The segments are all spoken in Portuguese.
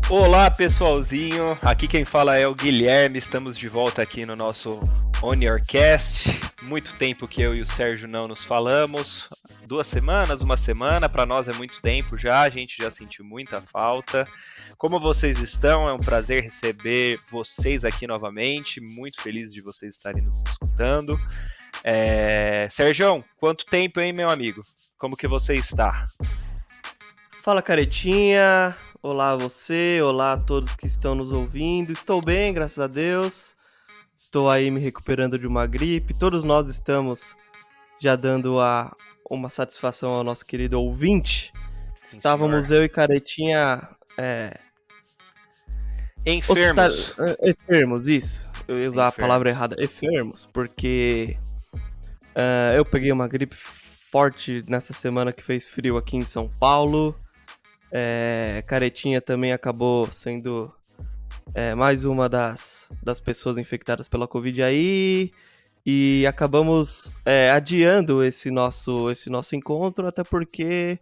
Olá, pessoalzinho, aqui quem fala é o Guilherme, estamos de volta aqui no nosso On Your Cast. Muito tempo que eu e o Sérgio não nos falamos, 2 semanas, 1 semana, para nós é muito tempo já, a gente já sentiu muita falta. Como vocês estão? É um prazer receber vocês aqui novamente, muito feliz de vocês estarem nos escutando. Sérgio, quanto tempo, hein, meu amigo? Como que você está? Fala, caretinha, olá a você, olá a todos que estão nos ouvindo. Estou bem, graças a Deus. Estou aí me recuperando de uma gripe. Todos nós estamos já dando uma satisfação ao nosso querido ouvinte. Sim, Estávamos senhor. eu e caretinha Enfermos. enfermos, isso. Eu ia usar a palavra errada, enfermos, porque eu peguei uma gripe forte nessa semana que fez frio aqui em São Paulo. Caretinha também acabou sendo mais uma das pessoas infectadas pela Covid aí. E acabamos adiando esse nosso encontro, até porque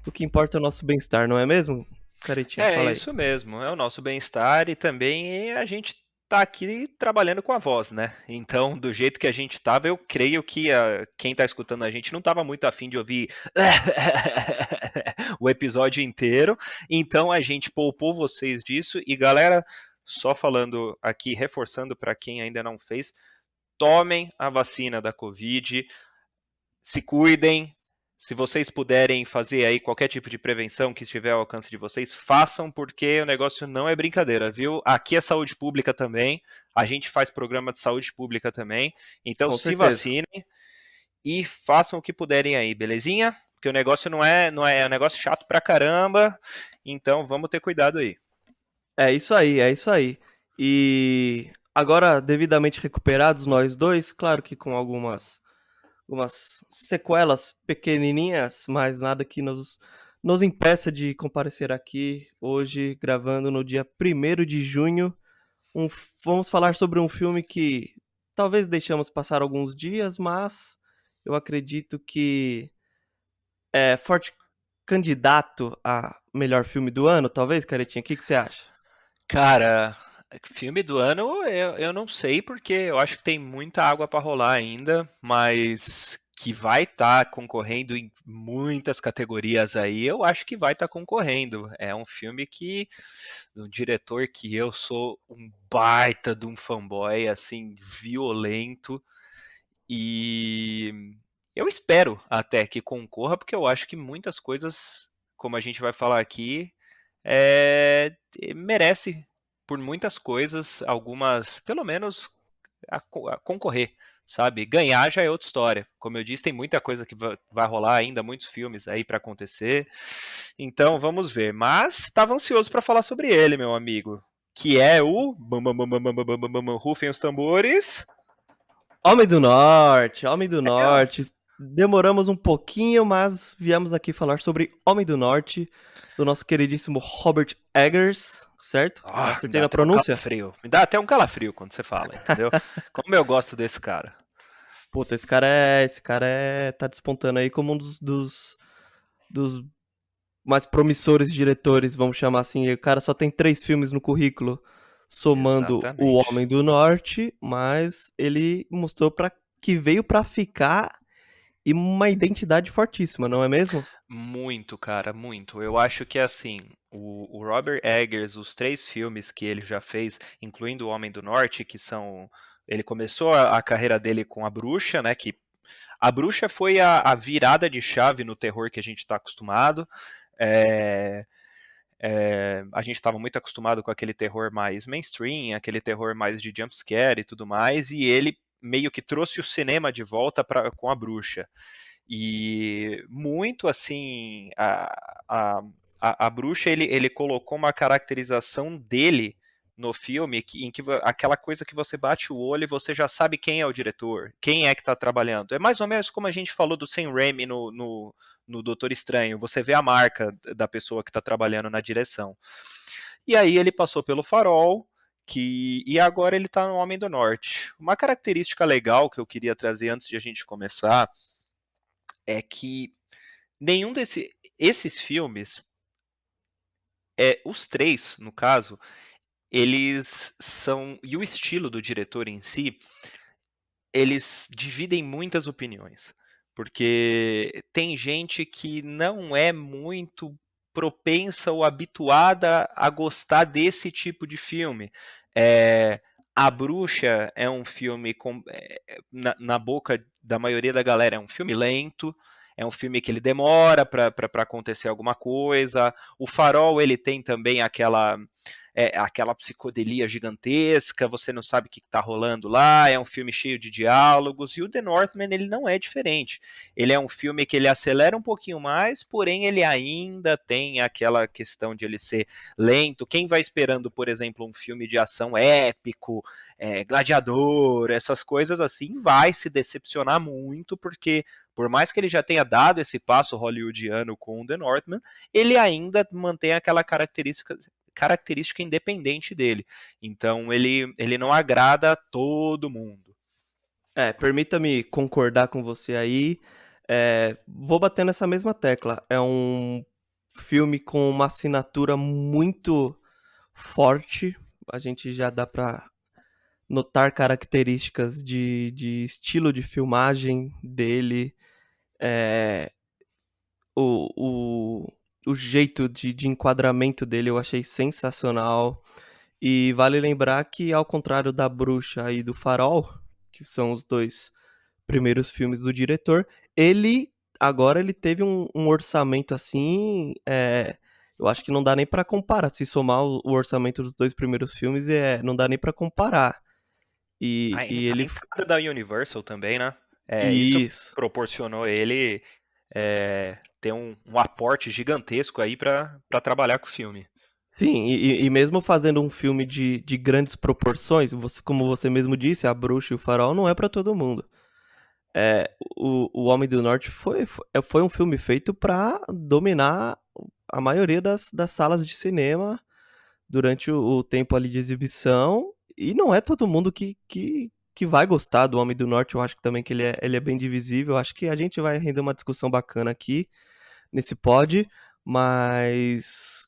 o que importa é o nosso bem-estar, não é mesmo, Caretinha? É Fala aí. isso mesmo, é o nosso bem-estar e também a gente tá aqui trabalhando com a voz, né? Então, do jeito que a gente tava, eu creio que quem tá escutando a gente não tava muito afim de ouvir o episódio inteiro, então a gente poupou vocês disso e galera, só falando aqui, reforçando para quem ainda não fez, tomem a vacina da Covid, se cuidem. Se vocês puderem fazer aí qualquer tipo de prevenção que estiver ao alcance de vocês, façam, porque o negócio não é brincadeira, viu? Aqui é saúde pública também, a gente faz programa de saúde pública também, então Com se certeza. vacinem e façam o que puderem aí, belezinha? Porque o negócio não é um negócio chato pra caramba, então vamos ter cuidado aí. É isso aí, é isso aí. E agora, devidamente recuperados nós dois, claro que com algumas sequelas pequenininhas, mas nada que nos impeça de comparecer aqui hoje, gravando no dia 1º de junho. Vamos falar sobre um filme que talvez deixamos passar alguns dias, mas eu acredito que é forte candidato a melhor filme do ano, talvez, Caretinha? O que você acha? Cara, filme do ano eu não sei, porque eu acho que tem muita água pra rolar ainda, mas que vai estar concorrendo em muitas categorias aí, eu acho que vai estar concorrendo. É um filme que, um diretor que eu sou um baita de um fanboy, assim, violento, e eu espero até que concorra, porque eu acho que muitas coisas, como a gente vai falar aqui, merece por muitas coisas, algumas, pelo menos, a concorrer, sabe? Ganhar já é outra história. Como eu disse, tem muita coisa que vai rolar ainda, muitos filmes aí para acontecer. Então, vamos ver. Mas estava ansioso para falar sobre ele, meu amigo, que é o Rufem os tambores. Homem do Norte, Homem do Norte. Demoramos um pouquinho, mas viemos aqui falar sobre Homem do Norte, do nosso queridíssimo Robert Eggers, certo? Me Acertei dá na até um pronúncia? calafrio. Me dá até um calafrio quando você fala, entendeu? Como eu gosto desse cara. Puta, tá despontando aí como um dos mais promissores diretores, vamos chamar assim. O cara só tem 3 filmes no currículo, somando O Exatamente. Homem do Norte, mas ele mostrou que veio pra ficar e uma identidade fortíssima, não é mesmo? Muito, cara, muito. Eu acho que assim, o Robert Eggers, os 3 filmes que ele já fez, incluindo O Homem do Norte, que são. Ele começou a carreira dele com A Bruxa, né? Que A Bruxa foi a virada de chave no terror que a gente está acostumado. É, a gente estava muito acostumado com aquele terror mais mainstream, aquele terror mais de jumpscare e tudo mais, e ele meio que trouxe o cinema de volta com A Bruxa. E muito assim, a bruxa ele colocou uma caracterização dele no filme em que aquela coisa que você bate o olho e você já sabe quem é o diretor, quem é que está trabalhando. É mais ou menos como a gente falou do Sam Raimi no Doutor Estranho. Você vê a marca da pessoa que está trabalhando na direção. E aí ele passou pelo Farol, e agora ele está no Homem do Norte. Uma característica legal que eu queria trazer antes de a gente começar é que nenhum esses filmes, os três, no caso, eles são, e o estilo do diretor em si, eles dividem muitas opiniões, porque tem gente que não é muito propensa ou habituada a gostar desse tipo de filme. É, A Bruxa é um filme na boca da maioria da galera é um filme lento, é um filme que ele demora para acontecer alguma coisa. O Farol ele tem também aquela psicodelia gigantesca, você não sabe o que está rolando lá, é um filme cheio de diálogos, e o The Northman ele não é diferente. Ele é um filme que ele acelera um pouquinho mais, porém ele ainda tem aquela questão de ele ser lento. Quem vai esperando, por exemplo, um filme de ação épico, gladiador, essas coisas assim, vai se decepcionar muito, porque por mais que ele já tenha dado esse passo hollywoodiano com o The Northman, ele ainda mantém aquela característica independente dele. Então ele não agrada a todo mundo. Permita-me concordar com você aí. Vou bater nessa mesma tecla. É um filme com uma assinatura muito forte. A gente já dá pra notar características de estilo de filmagem dele, é, o, o, o jeito de enquadramento dele eu achei sensacional. E vale lembrar que, ao contrário da Bruxa e do Farol, que são os dois primeiros filmes do diretor, ele agora ele teve um orçamento assim, eu acho que não dá nem pra comparar. Se somar o orçamento dos dois primeiros filmes, não dá nem pra comparar. E, e A ele. entrada da Universal também, né? Isso Isso. proporcionou ele ter um aporte gigantesco aí para trabalhar com o filme. Sim, e mesmo fazendo um filme de grandes proporções, como você mesmo disse, A Bruxa e o Farol não é pra todo mundo. O Homem do Norte foi um filme feito pra dominar a maioria das salas de cinema durante o tempo ali de exibição. E não é todo mundo que vai gostar do Homem do Norte. Eu acho que também que ele é bem divisível. Eu acho que a gente vai render uma discussão bacana aqui nesse pod, mas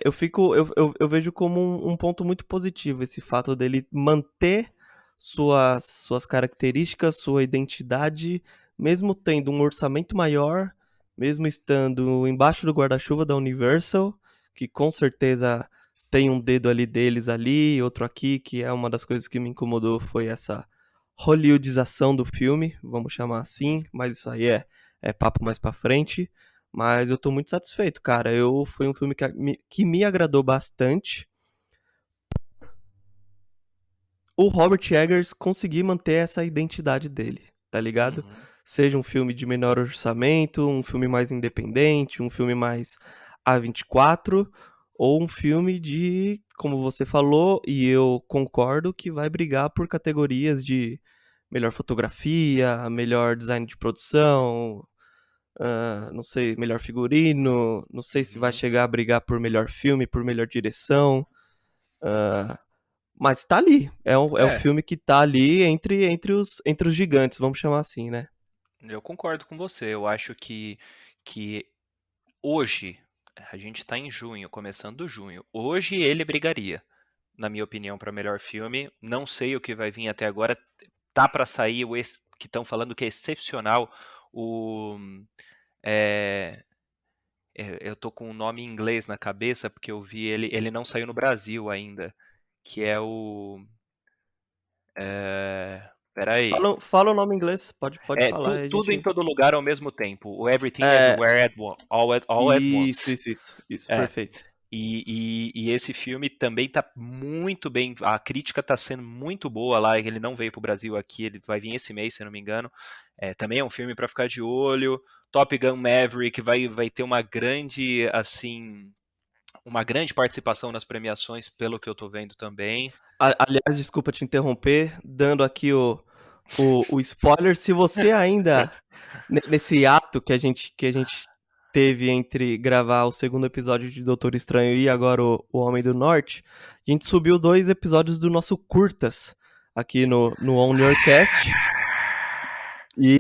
eu vejo como um ponto muito positivo esse fato dele manter suas características, sua identidade, mesmo tendo um orçamento maior, mesmo estando embaixo do guarda-chuva da Universal, que com certeza tem um dedo ali deles ali, outro aqui, que é uma das coisas que me incomodou foi essa hollywoodização do filme, vamos chamar assim, mas isso aí é papo mais pra frente. Mas eu tô muito satisfeito, cara. Foi um filme que me agradou bastante. O Robert Eggers conseguir manter essa identidade dele, tá ligado? Uhum. Seja um filme de menor orçamento, um filme mais independente, um filme mais A24, ou um filme de, como você falou, e eu concordo, que vai brigar por categorias de melhor fotografia, melhor design de produção, não sei, melhor figurino, não sei se vai Uhum. chegar a brigar por melhor filme, por melhor direção, ah, mas tá ali. É o É, filme que tá ali entre os gigantes, vamos chamar assim, né? eu concordo com você. Eu acho que hoje, a gente está em junho, começando junho. Hoje ele brigaria, na minha opinião, para melhor filme. Não sei o que vai vir até agora. Tá para sair que estão falando que é excepcional o é, eu tô com o nome em inglês na cabeça porque eu vi ele não saiu no Brasil ainda, que é peraí. Fala o nome em inglês, pode É falar, aí a tudo em gente. todo lugar ao mesmo tempo. O Everything É, Everywhere all at isso, Once. isso, isso, É. perfeito. E esse filme também tá muito bem. A crítica tá sendo muito boa lá. Ele não veio pro Brasil aqui, ele vai vir esse mês, se eu não me engano. Também é um filme para ficar de olho. Top Gun Maverick vai ter uma grande participação nas premiações, pelo que eu tô vendo também. Aliás, desculpa te interromper, dando aqui o spoiler. Se você ainda, nesse ato que a gente teve entre gravar o segundo episódio de Doutor Estranho e agora o Homem do Norte, a gente subiu 2 episódios do nosso curtas aqui no On Your Cast. E,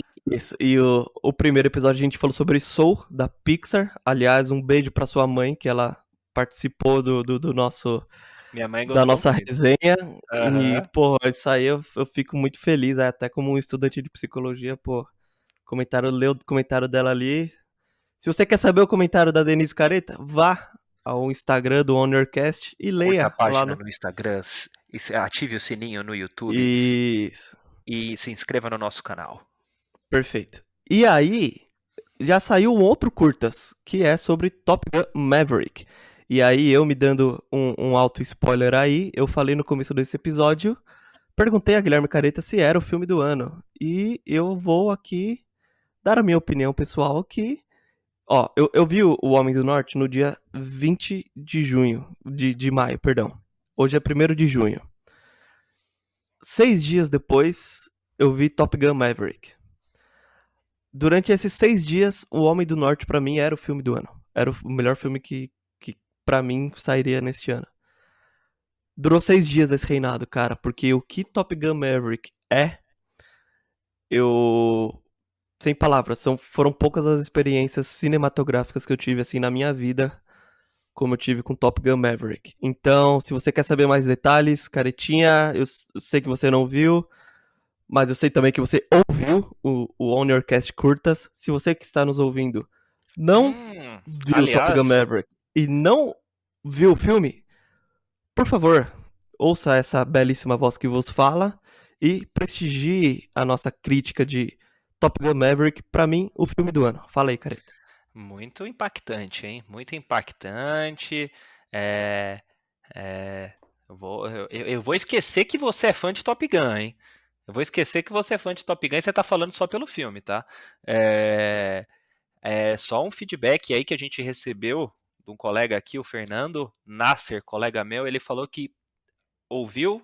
o primeiro episódio a gente falou sobre Soul, da Pixar. Aliás, um beijo pra sua mãe, que ela participou do nosso, Minha mãe da gostou nossa muito. resenha. E, Aham. pô, isso aí eu fico muito feliz, até como um estudante de psicologia, pô. Leu o comentário dela ali. Se você quer saber o comentário da Denise Careta, vá ao Instagram do On Your Cast e Curta a leia lá página no. no Instagram, ative o sininho no YouTube Isso. e se inscreva no nosso canal. Perfeito. E aí, já saiu um outro curtas, que é sobre Top Gun Maverick. E aí, eu me dando um alto spoiler aí, eu falei no começo desse episódio, perguntei a Guilherme Careta se era o filme do ano. E eu vou aqui dar a minha opinião pessoal que... Ó, eu vi o Homem do Norte no dia 20 de junho, de maio, perdão. Hoje é 1º de junho. 6 dias depois, eu vi Top Gun Maverick. Durante esses 6 dias, O Homem do Norte pra mim era o filme do ano. Era o melhor filme que pra mim sairia neste ano. Durou 6 dias esse reinado, cara, porque o que Top Gun Maverick é, eu... Sem palavras, foram poucas as experiências cinematográficas que eu tive, assim, na minha vida, como eu tive com Top Gun Maverick. Então, se você quer saber mais detalhes, Caretinha, eu sei que você não viu, mas eu sei também que você ouviu o On Your Cast Curtas. Se você que está nos ouvindo não viu Top Gun Aliás, Maverick e não viu o filme, por favor, ouça essa belíssima voz que vos fala e prestigie a nossa crítica de Top Gun Maverick, pra mim, o filme do ano. Fala aí, Careta. muito impactante, hein? Muito impactante. É, eu vou esquecer que você é fã de Top Gun, hein? Eu vou esquecer que você é fã de Top Gun e você tá falando só pelo filme, tá? É, só um feedback aí que a gente recebeu de um colega aqui, o Fernando Nasser, colega meu, ele falou que ouviu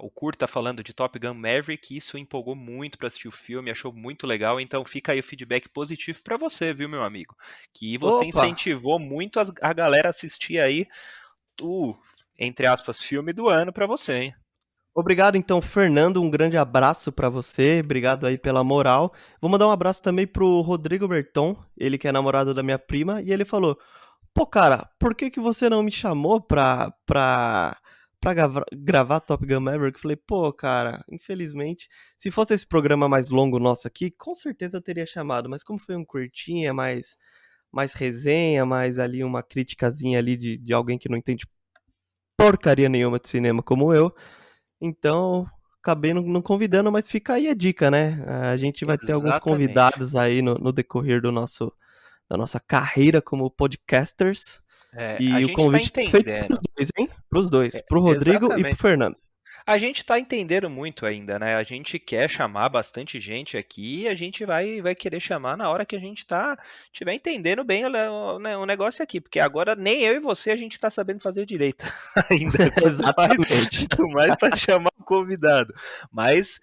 o curta falando de Top Gun Maverick, isso empolgou muito para assistir o filme, achou muito legal, então fica aí o feedback positivo para você, viu, meu amigo? Que você Opa! incentivou muito a galera a assistir aí o, entre aspas, filme do ano para você, hein? Obrigado, então, Fernando. Um grande abraço pra você. Obrigado aí pela moral. Vou mandar um abraço também pro Rodrigo Berton, ele que é namorado da minha prima, e ele falou: Pô, cara, por que você não me chamou pra gravar Top Gun Maverick? Eu falei, pô, cara, infelizmente, se fosse esse programa mais longo nosso aqui, com certeza eu teria chamado, mas como foi um curtinho, mais resenha, mais ali uma criticazinha ali de alguém que não entende porcaria nenhuma de cinema como eu, então acabei não convidando, mas fica aí a dica, né? A gente vai ter alguns Exatamente. convidados aí no decorrer da nossa carreira como podcasters. A E o gente tá convite tá feito pros entendendo. dois, hein? Pros dois, pro Rodrigo e pro Exatamente. Fernando. A gente tá entendendo muito ainda, né? A gente quer chamar bastante gente aqui e a gente vai querer chamar na hora que a gente tiver entendendo bem o negócio aqui, porque agora nem eu e você a gente tá sabendo fazer direito ainda, Exatamente. quanto mais para chamar um convidado. Mas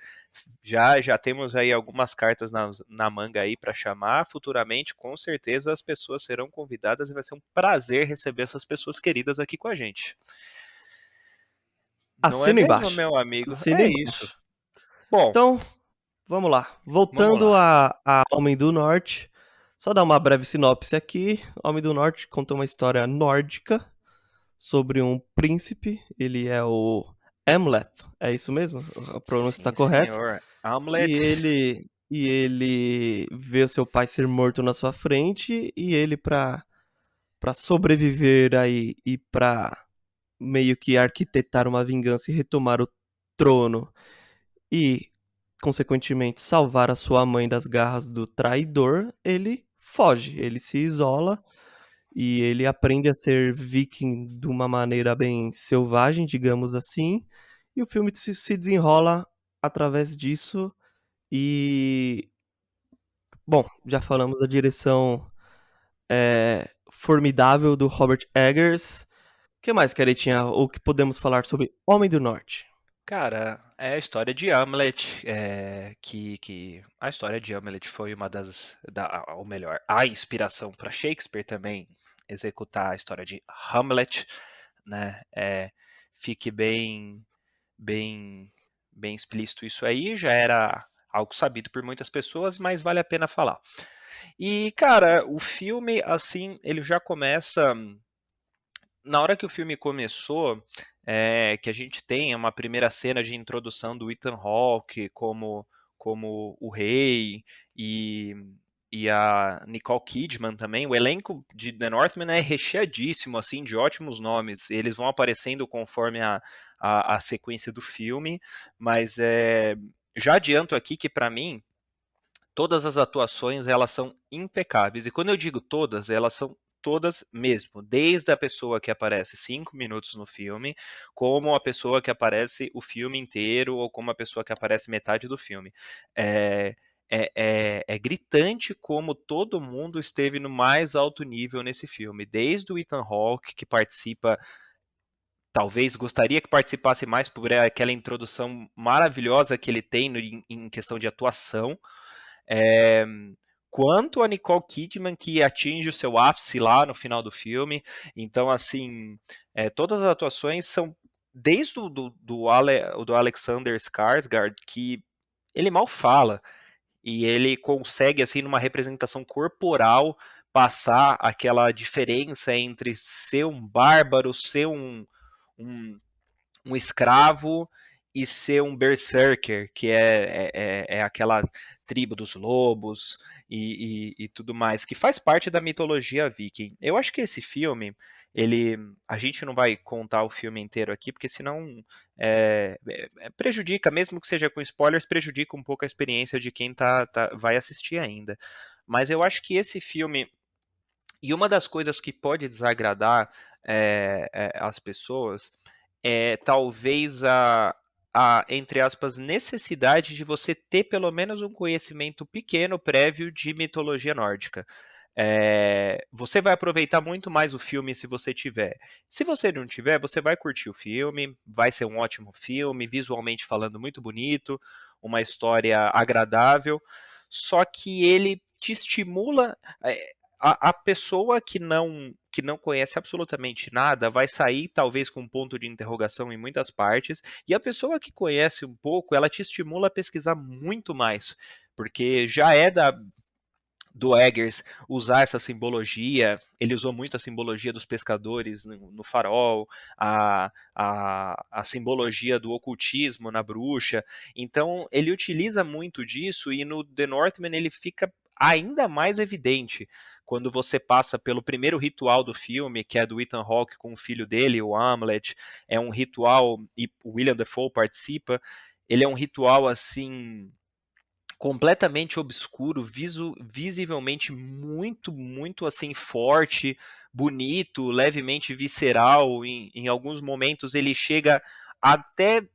já temos aí algumas cartas na manga aí para chamar. Futuramente, com certeza, as pessoas serão convidadas e vai ser um prazer receber essas pessoas queridas aqui com a gente. Não é Assina mesmo, embaixo. meu amigo? Assina É isso. embaixo. Bom, Então, vamos lá. vamos Voltando lá. a Homem do Norte, só dar uma breve sinopse aqui. Homem do Norte conta uma história nórdica sobre um príncipe. Ele é o Hamlet, é isso mesmo? A pronúncia está Sim, correta. senhor. E Hamlet. ele vê o seu pai ser morto na sua frente e ele para sobreviver aí e para meio que arquitetar uma vingança e retomar o trono e consequentemente salvar a sua mãe das garras do traidor, ele foge, ele se isola e ele aprende a ser viking de uma maneira bem selvagem, digamos assim, e o filme se desenrola através disso e bom, já falamos da direção, formidável do Robert Eggers. Que mais, Caretinha? O que podemos falar sobre Homem do Norte? Cara, é a história de Hamlet, que a história de Hamlet foi uma ou melhor, a inspiração para Shakespeare também executar a história de Hamlet, né? Fique bem, bem explícito isso aí, já era algo sabido por muitas pessoas, mas vale a pena falar. E, cara, o filme, assim, ele já começa na hora que o filme começou, que a gente tem uma primeira cena de introdução do Ethan Hawke como o rei e, e a Nicole Kidman também. O elenco de The Northman é recheadíssimo, assim, de ótimos nomes. Eles vão aparecendo conforme a sequência do filme, mas já adianto aqui que para mim todas as atuações elas são impecáveis. E quando eu digo todas, elas são todas mesmo, desde a pessoa que aparece 5 minutos no filme, como a pessoa que aparece o filme inteiro, ou como a pessoa que aparece metade do filme. É, é gritante como todo mundo esteve no mais alto nível nesse filme, desde o Ethan Hawke, que participa, talvez gostaria que participasse mais por aquela introdução maravilhosa que ele tem em questão de atuação, é, quanto a Nicole Kidman, que atinge o seu ápice lá no final do filme. Então, assim, todas as atuações são desde do Alexander Skarsgård, que ele mal fala, e ele consegue, assim, numa representação corporal, passar aquela diferença entre ser um bárbaro, ser um um escravo e ser um berserker, que é aquela tribo dos lobos e tudo mais, que faz parte da mitologia viking. Eu acho que esse filme, a gente não vai contar o filme inteiro aqui, porque senão prejudica, mesmo que seja com spoilers, prejudica um pouco a experiência de quem vai assistir ainda. Mas eu acho que esse filme, e uma das coisas que pode desagradar as pessoas talvez entre aspas, necessidade de você ter pelo menos um conhecimento pequeno prévio de mitologia nórdica. Você vai aproveitar muito mais o filme se você tiver. Se você não tiver, você vai curtir o filme, vai ser um ótimo filme, visualmente falando muito bonito, uma história agradável, só que ele te estimula. A pessoa que não conhece absolutamente nada vai sair talvez com um ponto de interrogação em muitas partes, e a pessoa que conhece um pouco, ela te estimula a pesquisar muito mais, porque já do Eggers usar essa simbologia, ele usou muito a simbologia dos pescadores no farol, a simbologia do ocultismo na bruxa, então ele utiliza muito disso, e no The Northman ele fica ainda mais evidente quando você passa pelo primeiro ritual do filme, que é do Ethan Hawke com o filho dele, o Hamlet. É um ritual, e o William Dafoe participa, ele é um ritual assim completamente obscuro, visivelmente muito, muito assim forte, bonito, levemente visceral. Em alguns momentos ele chega até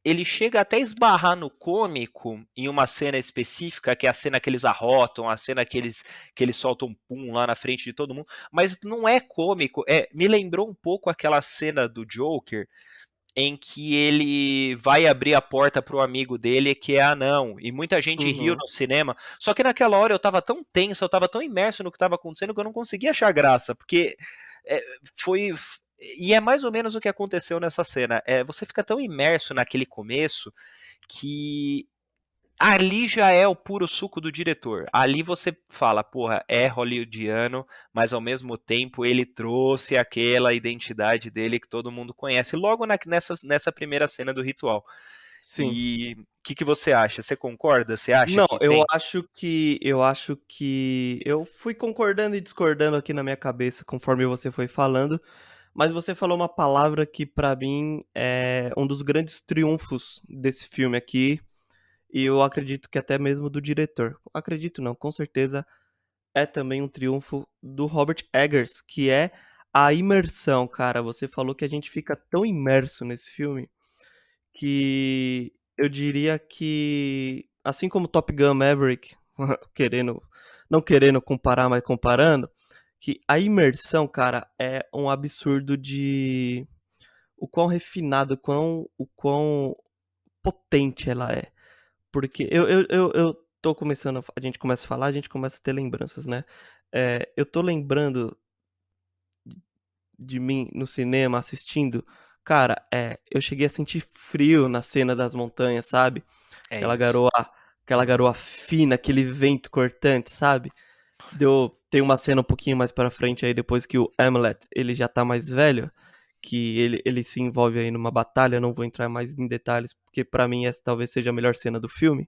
ele chega até esbarrar no cômico em uma cena específica, que é a cena que eles arrotam, a cena que eles soltam um pum lá na frente de todo mundo, mas não é cômico, me lembrou um pouco aquela cena do Joker em que ele vai abrir a porta pro amigo dele que é anão, e muita gente riu Uhum. no cinema, só que naquela hora eu tava tão tenso, eu tava tão imerso no que tava acontecendo que eu não conseguia achar graça, porque é, foi... E é mais ou menos o que aconteceu nessa cena. Você fica tão imerso naquele começo que ali já é o puro suco do diretor. Ali você fala, porra, é hollywoodiano, mas ao mesmo tempo ele trouxe aquela identidade dele que todo mundo conhece logo nessa primeira cena do ritual. Sim. E o que você acha? Você concorda? Você acha Não, que eu tem? acho que eu acho que eu fui concordando e discordando aqui na minha cabeça conforme você foi falando, mas você falou uma palavra que pra mim é um dos grandes triunfos desse filme aqui, e eu acredito que até mesmo do diretor. Acredito não, com certeza é também um triunfo do Robert Eggers, que é a imersão, cara. Você falou que a gente fica tão imerso nesse filme que eu diria que, assim como Top Gun Maverick, querendo, não querendo comparar, mas comparando, que a imersão, cara, é um absurdo o quão refinado, o quão potente ela é. Porque eu tô começando, a gente começa a falar, a gente começa a ter lembranças, né? Eu tô lembrando de mim no cinema assistindo. Cara, eu cheguei a sentir frio na cena das montanhas, sabe? É Aquela isso. garoa, aquela Uhum. garoa fina, aquele vento cortante, sabe? Tem uma cena um pouquinho mais pra frente aí, depois que o Hamlet, ele já tá mais velho, que ele se envolve aí numa batalha, não vou entrar mais em detalhes, porque pra mim essa talvez seja a melhor cena do filme,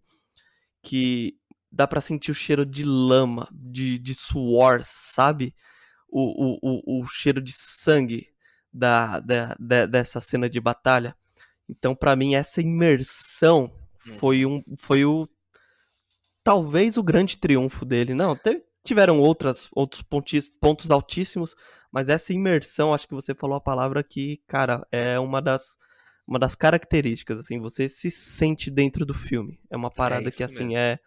que dá pra sentir o cheiro de lama, de suor, sabe? O cheiro de sangue dessa cena de batalha. Então, pra mim, essa imersão Uhum. foi o talvez o grande triunfo dele. Não, tiveram outros pontos altíssimos, mas essa imersão, acho que você falou a palavra que, cara, é uma das características, assim, você se sente dentro do filme. É uma É parada que, isso assim, mesmo.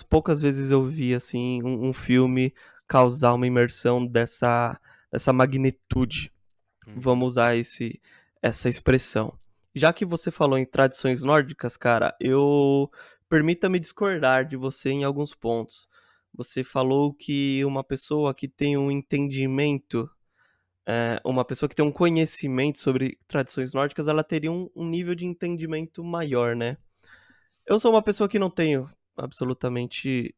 poucas vezes eu vi, assim, um filme causar uma imersão dessa magnitude. Uhum. Vamos usar essa expressão. Já que você falou em tradições nórdicas, cara, eu permita-me discordar de você em alguns pontos. Você falou que uma pessoa que tem um entendimento, uma pessoa que tem um conhecimento sobre tradições nórdicas, ela teria um nível de entendimento maior, né? Eu sou uma pessoa que não tenho absolutamente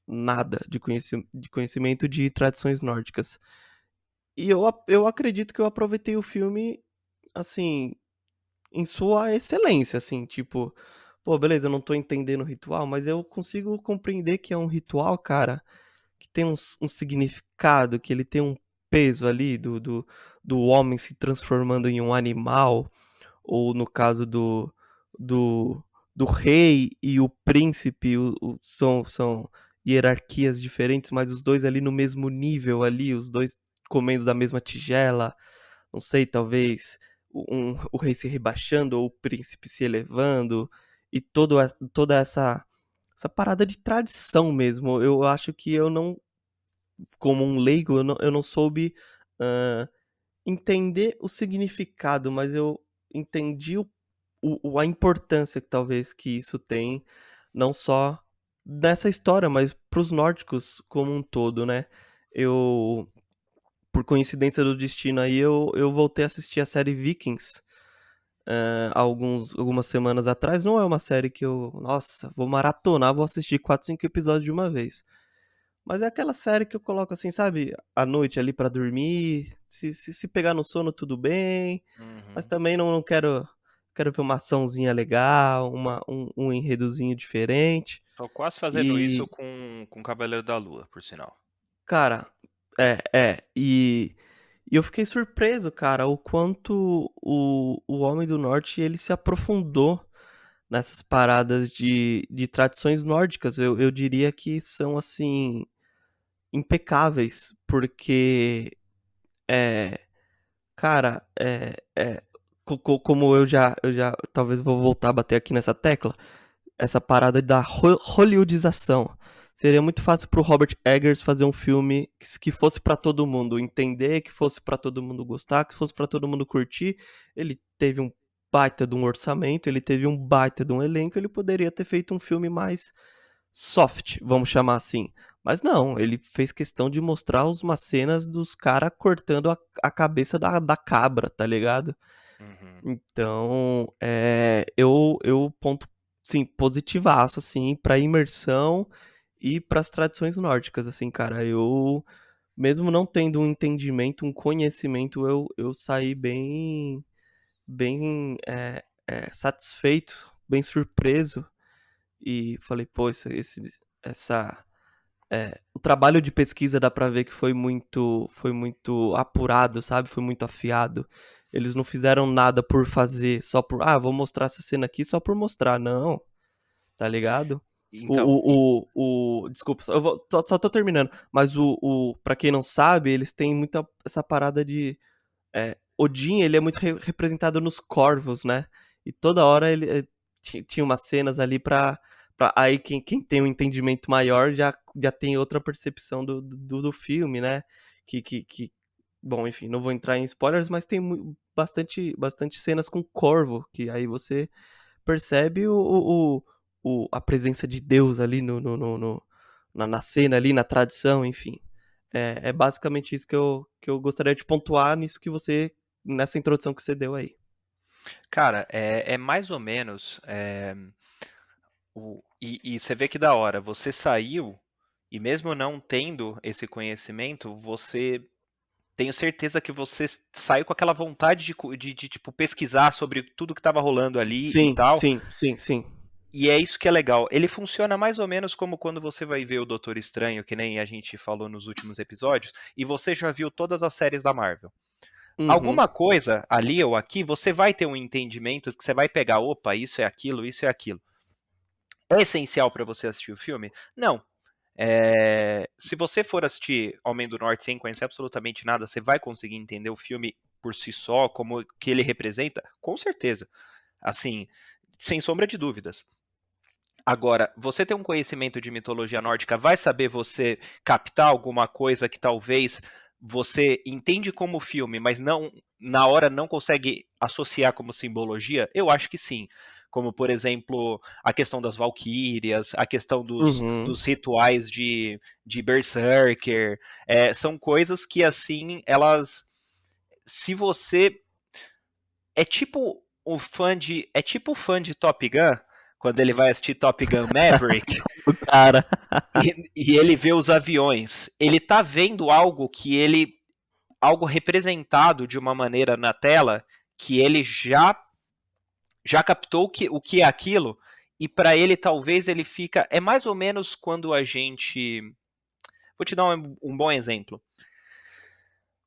nada de conhecimento de tradições nórdicas. E eu acredito que eu aproveitei o filme, assim, em sua excelência, assim, tipo, pô, beleza, eu não tô entendendo o ritual, mas eu consigo compreender que é um ritual, cara, que tem um significado, que ele tem um peso ali do homem se transformando em um animal, ou no caso do, do rei e o príncipe, são hierarquias diferentes, mas os dois ali no mesmo nível ali, os dois comendo da mesma tigela, não sei, talvez o rei se rebaixando ou o príncipe se elevando, e toda essa parada de tradição mesmo. Eu acho que eu não, como um leigo, eu não soube hã, entender o significado, mas eu entendi a importância que talvez que isso tem, não só nessa história, mas para os nórdicos como um todo, né. Eu, por coincidência do destino aí, eu voltei a assistir a série Vikings, algumas semanas atrás. Não é uma série que eu: "Nossa, vou maratonar, vou assistir 4, 5 episódios de uma vez". Mas é aquela série que eu coloco, assim, sabe, à noite ali pra dormir, se pegar no sono tudo bem, mas Uhum. também não quero ver uma açãozinha legal, um enredozinho diferente. Tô quase fazendo isso E, com Cavaleiro da Lua, por sinal. cara, e eu fiquei surpreso, cara, o quanto o Homem do Norte, ele se aprofundou nessas paradas de tradições nórdicas. Eu diria que são, assim, impecáveis, porque, é cara, como eu já talvez vou voltar a bater aqui nessa tecla, essa parada da hollywoodização. Seria muito fácil pro Robert Eggers fazer um filme que fosse pra todo mundo entender, que fosse pra todo mundo gostar, que fosse pra todo mundo curtir. Ele teve um baita de um orçamento, ele teve um baita de um elenco, ele poderia ter feito um filme mais soft, vamos chamar assim. Mas não, ele fez questão de mostrar umas cenas dos cara cortando a cabeça da cabra, tá ligado? Uhum. Então, eu ponto, sim, positivaço, assim, pra imersão e para as tradições nórdicas, assim, cara. Eu, mesmo não tendo um entendimento, um conhecimento, eu saí bem, satisfeito, bem surpreso e falei: "Pô, essa o trabalho de pesquisa dá pra ver que foi muito apurado, sabe, foi muito afiado. Eles não fizeram nada por fazer, só por: "Ah, vou mostrar essa cena aqui só por mostrar", não, tá ligado? Então, Desculpa, só tô terminando, mas pra quem não sabe, eles têm muita essa parada de, Odin, ele é muito representado nos corvos, né, e toda hora ele, tinha umas cenas ali pra aí quem tem um entendimento maior já tem outra percepção do filme, né, que Bom, enfim, não vou entrar em spoilers, mas tem bastante cenas com Corvo, que aí você percebe a presença de Deus ali na cena, ali na tradição, enfim. É basicamente isso que eu gostaria de pontuar nessa introdução que você deu aí. Cara, é mais ou menos. E você vê que da hora, você saiu, e mesmo não tendo esse conhecimento, você. Tenho certeza que você saiu com aquela vontade de, tipo, pesquisar sobre tudo que estava rolando ali e Sim, tal. sim, sim, sim. E é isso que é legal. Ele funciona mais ou menos como quando você vai ver o Doutor Estranho, que nem a gente falou nos últimos episódios, e você já viu todas as séries da Marvel. Uhum, Alguma coisa ali ou aqui, você vai ter um entendimento que você vai pegar, opa, isso é aquilo, isso é aquilo. É essencial para você assistir o filme? Não. Se você for assistir Homem do Norte sem conhecer absolutamente nada, você vai conseguir entender o filme por si só, como que ele representa? Com certeza. Assim, sem sombra de dúvidas. Agora, você ter um conhecimento de mitologia nórdica vai saber você captar alguma coisa que talvez você entende como filme, mas não na hora não consegue associar como simbologia? Eu acho que sim. Como, por exemplo, a questão das valquírias, a questão uhum, dos rituais de Berserker. São coisas que, assim, elas. Se você é tipo o fã de. É tipo o fã de Top Gun, quando ele vai assistir Top Gun Maverick, o cara. e ele vê os aviões. Ele tá vendo algo que ele. Algo representado de uma maneira na tela que ele já captou o que é aquilo. E para ele, talvez ele fica. É mais ou menos quando a gente. Vou te dar um bom exemplo.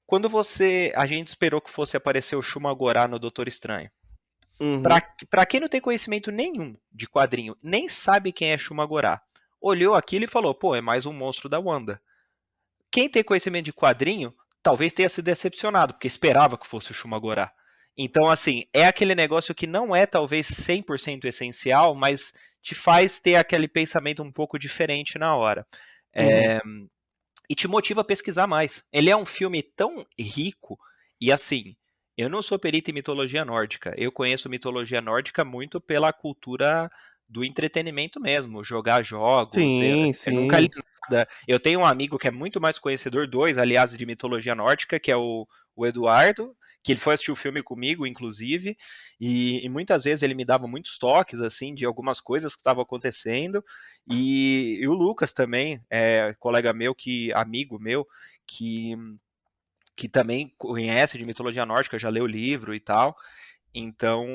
Quando você. A gente esperou que fosse aparecer o Shumagorá no Doutor Estranho. Uhum, Pra quem não tem conhecimento nenhum de quadrinho, nem sabe quem é Shumagorá, olhou aquilo e falou, pô, é mais um monstro da Wanda. Quem tem conhecimento de quadrinho, talvez tenha se decepcionado, porque esperava que fosse o Shumagorá. Então, assim, é aquele negócio que não é talvez 100% essencial, mas te faz ter aquele pensamento um pouco diferente na hora. uhum. É, e te motiva a pesquisar mais. Ele é um filme tão rico e assim, eu não sou perito em mitologia nórdica. Eu conheço mitologia nórdica muito pela cultura do entretenimento mesmo, jogar jogos. Sim, Eu nunca li sim. nada. Eu tenho um amigo que é muito mais conhecedor, dois, aliás, de mitologia nórdica, que é o Eduardo, que ele foi assistir o filme comigo, inclusive, e muitas vezes ele me dava muitos toques, assim, de algumas coisas que estavam acontecendo, e o Lucas também, colega meu, amigo meu, que, que também conhece de mitologia nórdica, já leu o livro e tal. Então.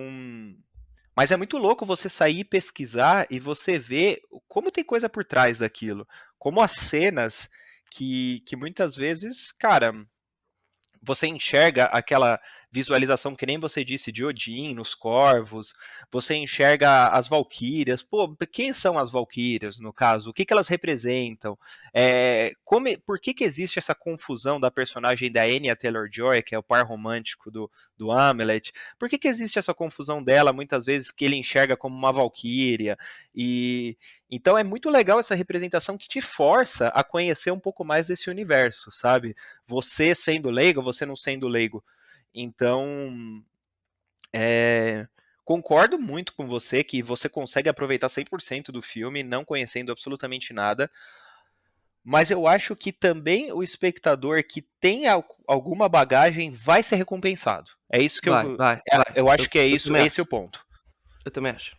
Mas é muito louco você sair pesquisar e você ver como tem coisa por trás daquilo. Como as cenas que muitas vezes, cara, você enxerga aquela visualização que nem você disse de Odin nos corvos, você enxerga as valquírias. Pô, quem são as valquírias, no caso? O que, que elas representam? Por que, que existe essa confusão da personagem da Anya Taylor-Joy, que é o par romântico do Hamlet? Por que, que existe essa confusão dela, muitas vezes, que ele enxerga como uma valquíria? E então é muito legal essa representação que te força a conhecer um pouco mais desse universo, sabe? Você sendo leigo, você não sendo leigo. Então, concordo muito com você que você consegue aproveitar 100% do filme não conhecendo absolutamente nada, mas eu acho que também o espectador que tem alguma bagagem vai ser recompensado. É isso que Vai, vai, vai. eu acho que é Eu isso, também esse é o acho. ponto. Eu também acho.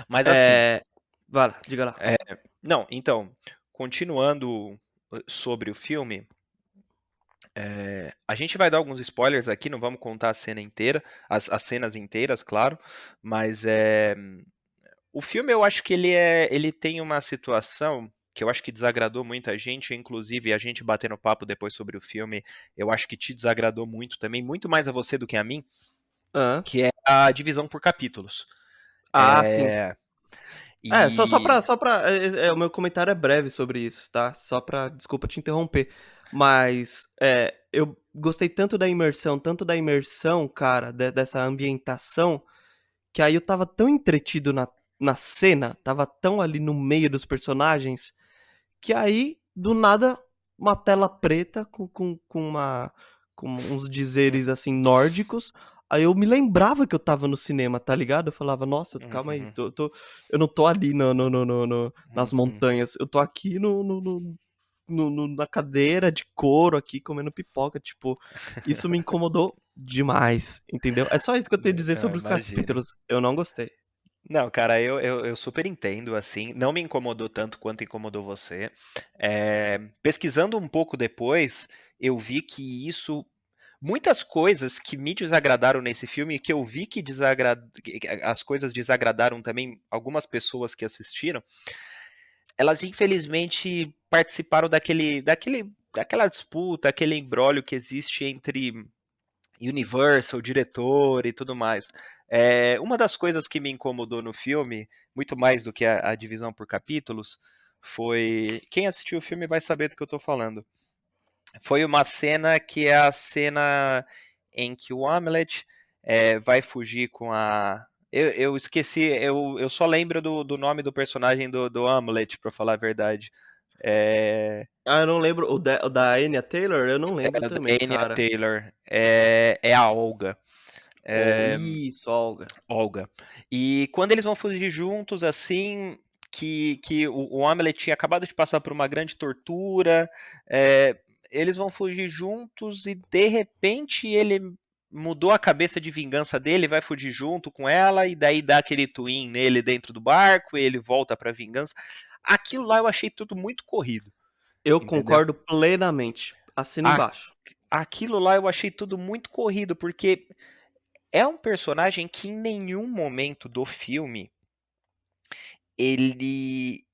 Mas assim, É... Vai lá, diga lá. é, não, então, continuando sobre o filme, a gente vai dar alguns spoilers aqui, não vamos contar a cena inteira, as cenas inteiras, claro, mas o filme eu acho que ele tem uma situação que eu acho que desagradou muita gente, inclusive a gente batendo papo depois sobre o filme, eu acho que te desagradou muito também, muito mais a você do que a mim, Hã? que é a divisão por capítulos. Ah, sim. É, Só e pra o meu comentário é breve sobre isso, tá? Só pra, desculpa te interromper, mas, eu gostei tanto da imersão, cara, dessa ambientação, que aí eu estava tão entretido na cena, estava tão ali no meio dos personagens, que aí, do nada, uma tela preta com uns dizeres, assim, nórdicos, aí eu me lembrava que eu estava no cinema, tá ligado? Eu falava: "Nossa, calma aí, Uhum, eu não tô ali no nas uhum. montanhas, eu tô aqui na cadeira de couro aqui comendo pipoca", tipo, isso me incomodou demais, entendeu? É só isso que eu tenho a dizer Não, sobre os imagino. capítulos, eu não gostei. Não, cara, eu super entendo, assim, não me incomodou tanto quanto incomodou você. Pesquisando um pouco depois, eu vi que isso muitas coisas que me desagradaram nesse filme, que eu vi que as coisas desagradaram também algumas pessoas que assistiram, elas infelizmente participaram daquela disputa, aquele imbróglio que existe entre Universal, diretor e tudo mais. Uma das coisas que me incomodou no filme, muito mais do que a divisão por capítulos, foi. Quem assistiu o filme vai saber do que eu tô falando. Foi uma cena que é a cena em que o Hamlet vai fugir com a. Eu esqueci, eu só lembro do nome do personagem do Hamlet, pra falar a verdade. É, Ah, eu não lembro, o da Anya Taylor, eu não lembro da também, Anya cara. Taylor. É a Olga. Ou É, isso, Olga. Olga. E quando eles vão fugir juntos, assim, que o Hamlet tinha acabado de passar por uma grande tortura, é, eles vão fugir juntos e de repente ele mudou a cabeça de vingança dele, vai fugir junto com ela e daí dá aquele twin nele dentro do barco e ele volta pra vingança. Aquilo lá eu achei tudo muito corrido, Eu entendeu? concordo plenamente. Assina A- embaixo. Aquilo lá eu achei tudo muito corrido, porque é um personagem que em nenhum momento do filme ele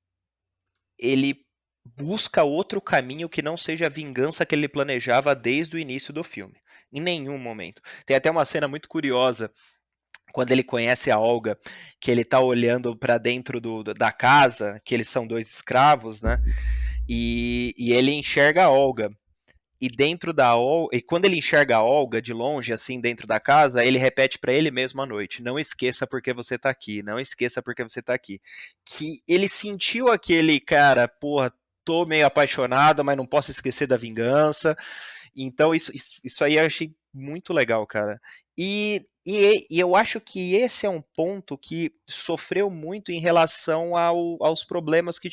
ele busca outro caminho que não seja a vingança que ele planejava desde o início do filme. Em nenhum momento. Tem até uma cena muito curiosa quando ele conhece a Olga, que ele tá olhando para dentro da casa, que eles são dois escravos, né? E ele enxerga a Olga. E dentro da Olga, e quando ele enxerga a Olga de longe, assim, dentro da casa, ele repete para ele mesmo à noite: não esqueça porque você tá aqui, não esqueça porque você tá aqui. Que ele sentiu aquele cara, porra, tô meio apaixonado, mas não posso esquecer da vingança. Então, isso aí eu achei muito legal, cara. E eu acho que esse é um ponto que sofreu muito em relação aos problemas que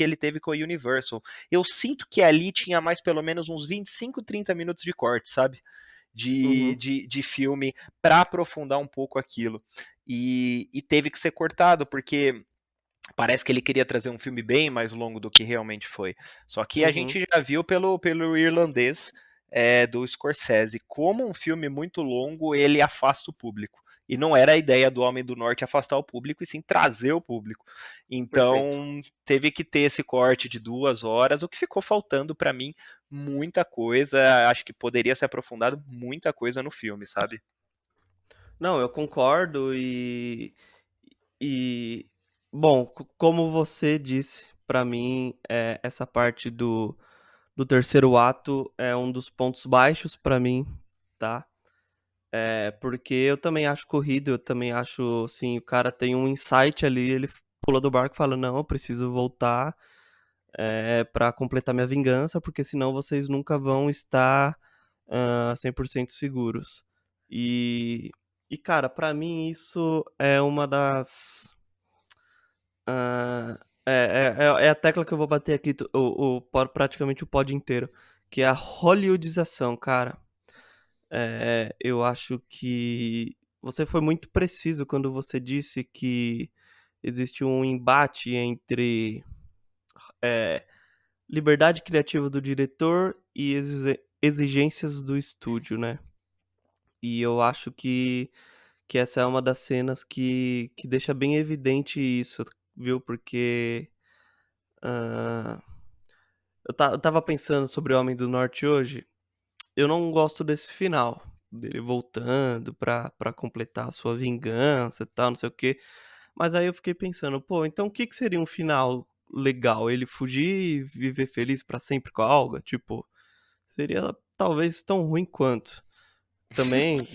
ele teve com a Universal. Eu sinto que ali tinha mais pelo menos uns 25, 30 minutos de corte, sabe? Uhum, De filme para aprofundar um pouco aquilo. E teve que ser cortado, porque parece que ele queria trazer um filme bem mais longo do que realmente foi. Só que a uhum. gente já viu pelo irlandês do Scorsese como um filme muito longo ele afasta o público. E não era a ideia do Homem do Norte afastar o público, e sim trazer o público. Perfeito. Então teve que ter esse corte de 2 horas, o que ficou faltando para mim muita coisa. Acho que poderia ser aprofundado muita coisa no filme, sabe? Não, eu concordo e bom, como você disse, pra mim, essa parte do terceiro ato é um dos pontos baixos pra mim, tá? Porque eu também acho corrido, eu também acho, assim, o cara tem um insight ali, ele pula do barco e fala: "Não, eu preciso voltar, pra completar minha vingança, porque senão vocês nunca vão estar, 100% seguros". E cara, pra mim isso é uma das, hã, é a tecla que eu vou bater aqui praticamente o pod inteiro, que é a hollywoodização, cara. Eu acho que você foi muito preciso quando você disse que existe um embate entre, eh, liberdade criativa do diretor e exigências do estúdio, né. E eu acho que essa é uma das cenas que deixa bem evidente isso, viu, porque, hã, eu estava pensando sobre o Homem do Norte hoje, eu não gosto desse final, dele voltando pra completar a sua vingança e tal, não sei o quê. Mas aí eu fiquei pensando: "Pô, então o que que seria um final legal? Ele fugir e viver feliz pra sempre com a Olga?" Tipo, seria talvez tão ruim quanto. Também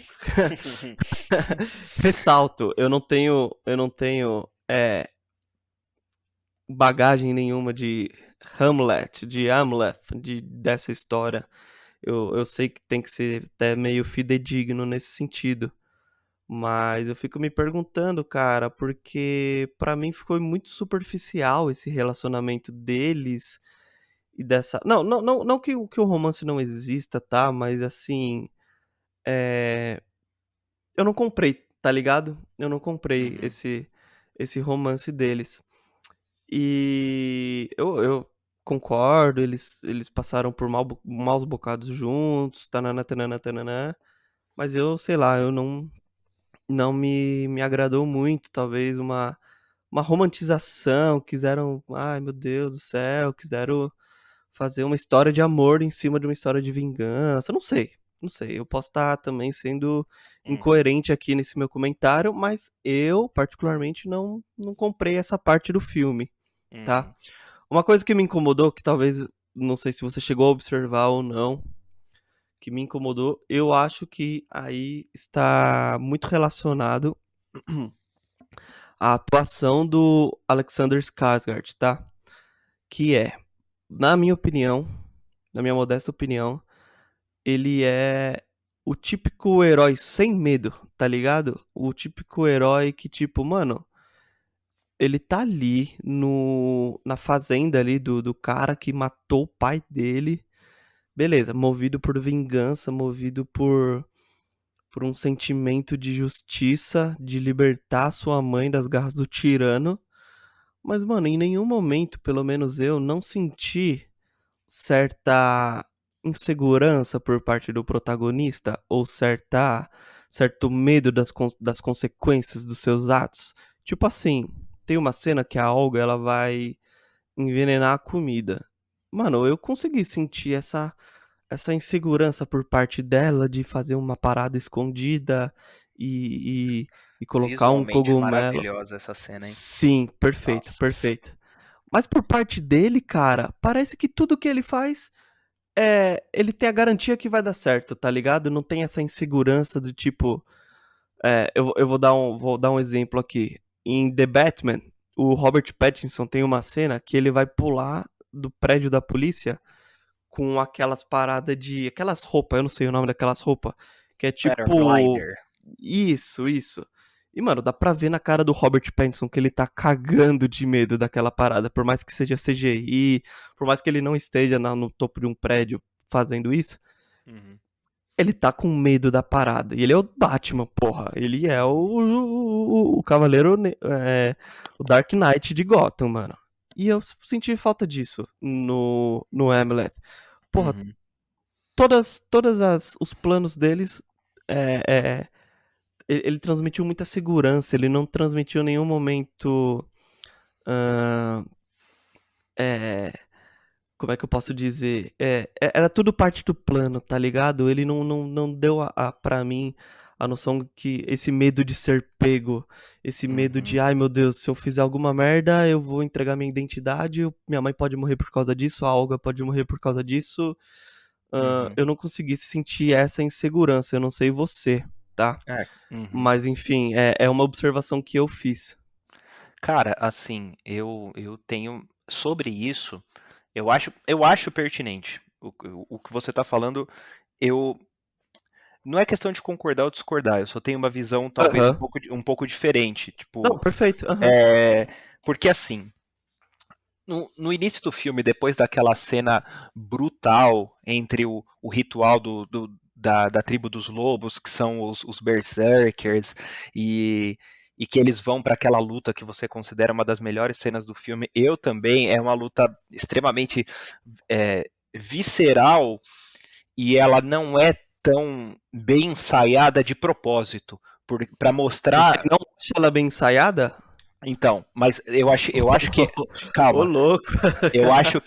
ressalto, eu não tenho, bagagem nenhuma de Hamlet, de Hamlet, dessa história. Eu sei que tem que ser até meio fidedigno nesse sentido. Mas eu fico me perguntando, cara, porque pra mim ficou muito superficial esse relacionamento deles e dessa. Não que o romance não exista, tá? Mas assim. É... Eu não comprei, tá ligado? Eu não comprei Uhum, esse romance deles. E eu concordo, eles passaram por maus bocados juntos, tanana, tanana, tanana, mas eu, sei lá, eu não me agradou muito, talvez uma romantização, quiseram, ai meu Deus do céu, quiseram fazer uma história de amor em cima de uma história de vingança, não sei, eu posso estar também sendo uhum, incoerente aqui nesse meu comentário, mas eu particularmente não comprei essa parte do filme, tá? uhum. Uma coisa que me incomodou, que talvez, não sei se você chegou a observar ou não, que me incomodou, eu acho que aí está muito relacionado à atuação do Alexander Skarsgård, tá? Que é, na minha opinião, na minha modesta opinião, ele é o típico herói sem medo, tá ligado? O típico herói que, tipo, mano, ele tá ali na fazenda ali do cara que matou o pai dele. Beleza, movido por vingança, movido por um sentimento de justiça, de libertar sua mãe das garras do tirano. Mas, mano, em nenhum momento, pelo menos eu, não senti certa insegurança por parte do protagonista ou certo medo das consequências dos seus atos. Tipo assim, tem uma cena que a Olga ela vai envenenar a comida. Mano, eu consegui sentir essa insegurança por parte dela de fazer uma parada escondida e, e colocar um Visualmente cogumelo. maravilhosa essa cena, hein? Sim, perfeito, Nossa. perfeito. Mas por parte dele, cara, parece que tudo que ele faz ele tem a garantia que vai dar certo, tá ligado? Não tem essa insegurança do tipo. Eu vou dar um exemplo aqui. Em The Batman, o Robert Pattinson tem uma cena que ele vai pular do prédio da polícia com aquelas paradas de. Aquelas roupas, eu não sei o nome daquelas roupas. Que é tipo. Paraglider. Isso. E, mano, dá pra ver na cara do Robert Pattinson que ele tá cagando de medo daquela parada. Por mais que seja CGI, por mais que ele não esteja no topo de um prédio fazendo isso, Uhum. ele tá com medo da parada. E ele é o Batman, porra. Ele é o Cavaleiro, o Dark Knight de Gotham, mano. E eu senti falta disso no Hamlet. Porra, Uhum. todas os planos deles, é, é, ele transmitiu muita segurança, ele não transmitiu em nenhum momento, ah, é, como é que eu posso dizer? Era tudo parte do plano, tá ligado? Ele não deu pra mim a noção que esse medo de ser pego, esse medo de, Uhum. ai meu Deus, se eu fizer alguma merda, eu vou entregar minha identidade, minha mãe pode morrer por causa disso, a Olga pode morrer por causa disso. Uhum. Eu não consegui sentir essa insegurança, eu não sei você, tá? É. Uhum. Mas enfim, é uma observação que eu fiz. Cara, assim, eu tenho sobre isso, eu acho pertinente. O que você está falando, eu não é questão de concordar ou discordar, eu só tenho uma visão talvez um Aham. pouco, um pouco diferente. Não, Tipo, perfeito. Aham. é, porque assim, no início do filme, depois daquela cena brutal entre o ritual da tribo dos lobos, que são os Berserkers, e que eles vão para aquela luta que você considera uma das melhores cenas do filme, eu também, é uma luta extremamente visceral e ela não é tão bem ensaiada de propósito, para Você mostrar. não acha ela bem ensaiada? Então, mas eu acho que. Ô, Calma, louco. eu acho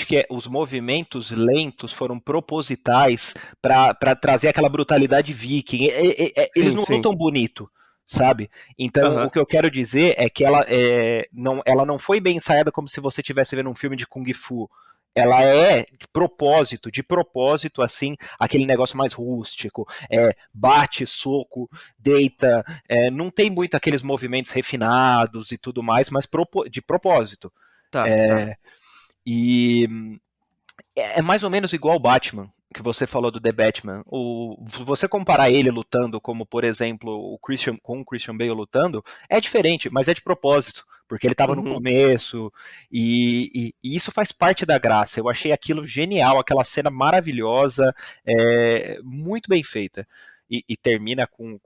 que os movimentos lentos foram propositais para trazer aquela brutalidade viking. Eles Sim, não sim. lutam bonito, sabe? Então, o Aham. que eu quero dizer é que ela não foi bem ensaiada como se você estivesse vendo um filme de Kung Fu. Ela é de propósito, assim, aquele negócio mais rústico, bate, soco, deita, não tem muito aqueles movimentos refinados e tudo mais, mas de propósito. Tá, tá. É, E é mais ou menos igual o Batman, que você falou do The Batman. Se você comparar ele lutando como, por exemplo, com o Christian Bale lutando, é diferente, mas é de propósito, porque ele estava no Uhum. começo, e isso faz parte da graça. Eu achei aquilo genial, aquela cena maravilhosa, muito bem feita. E termina com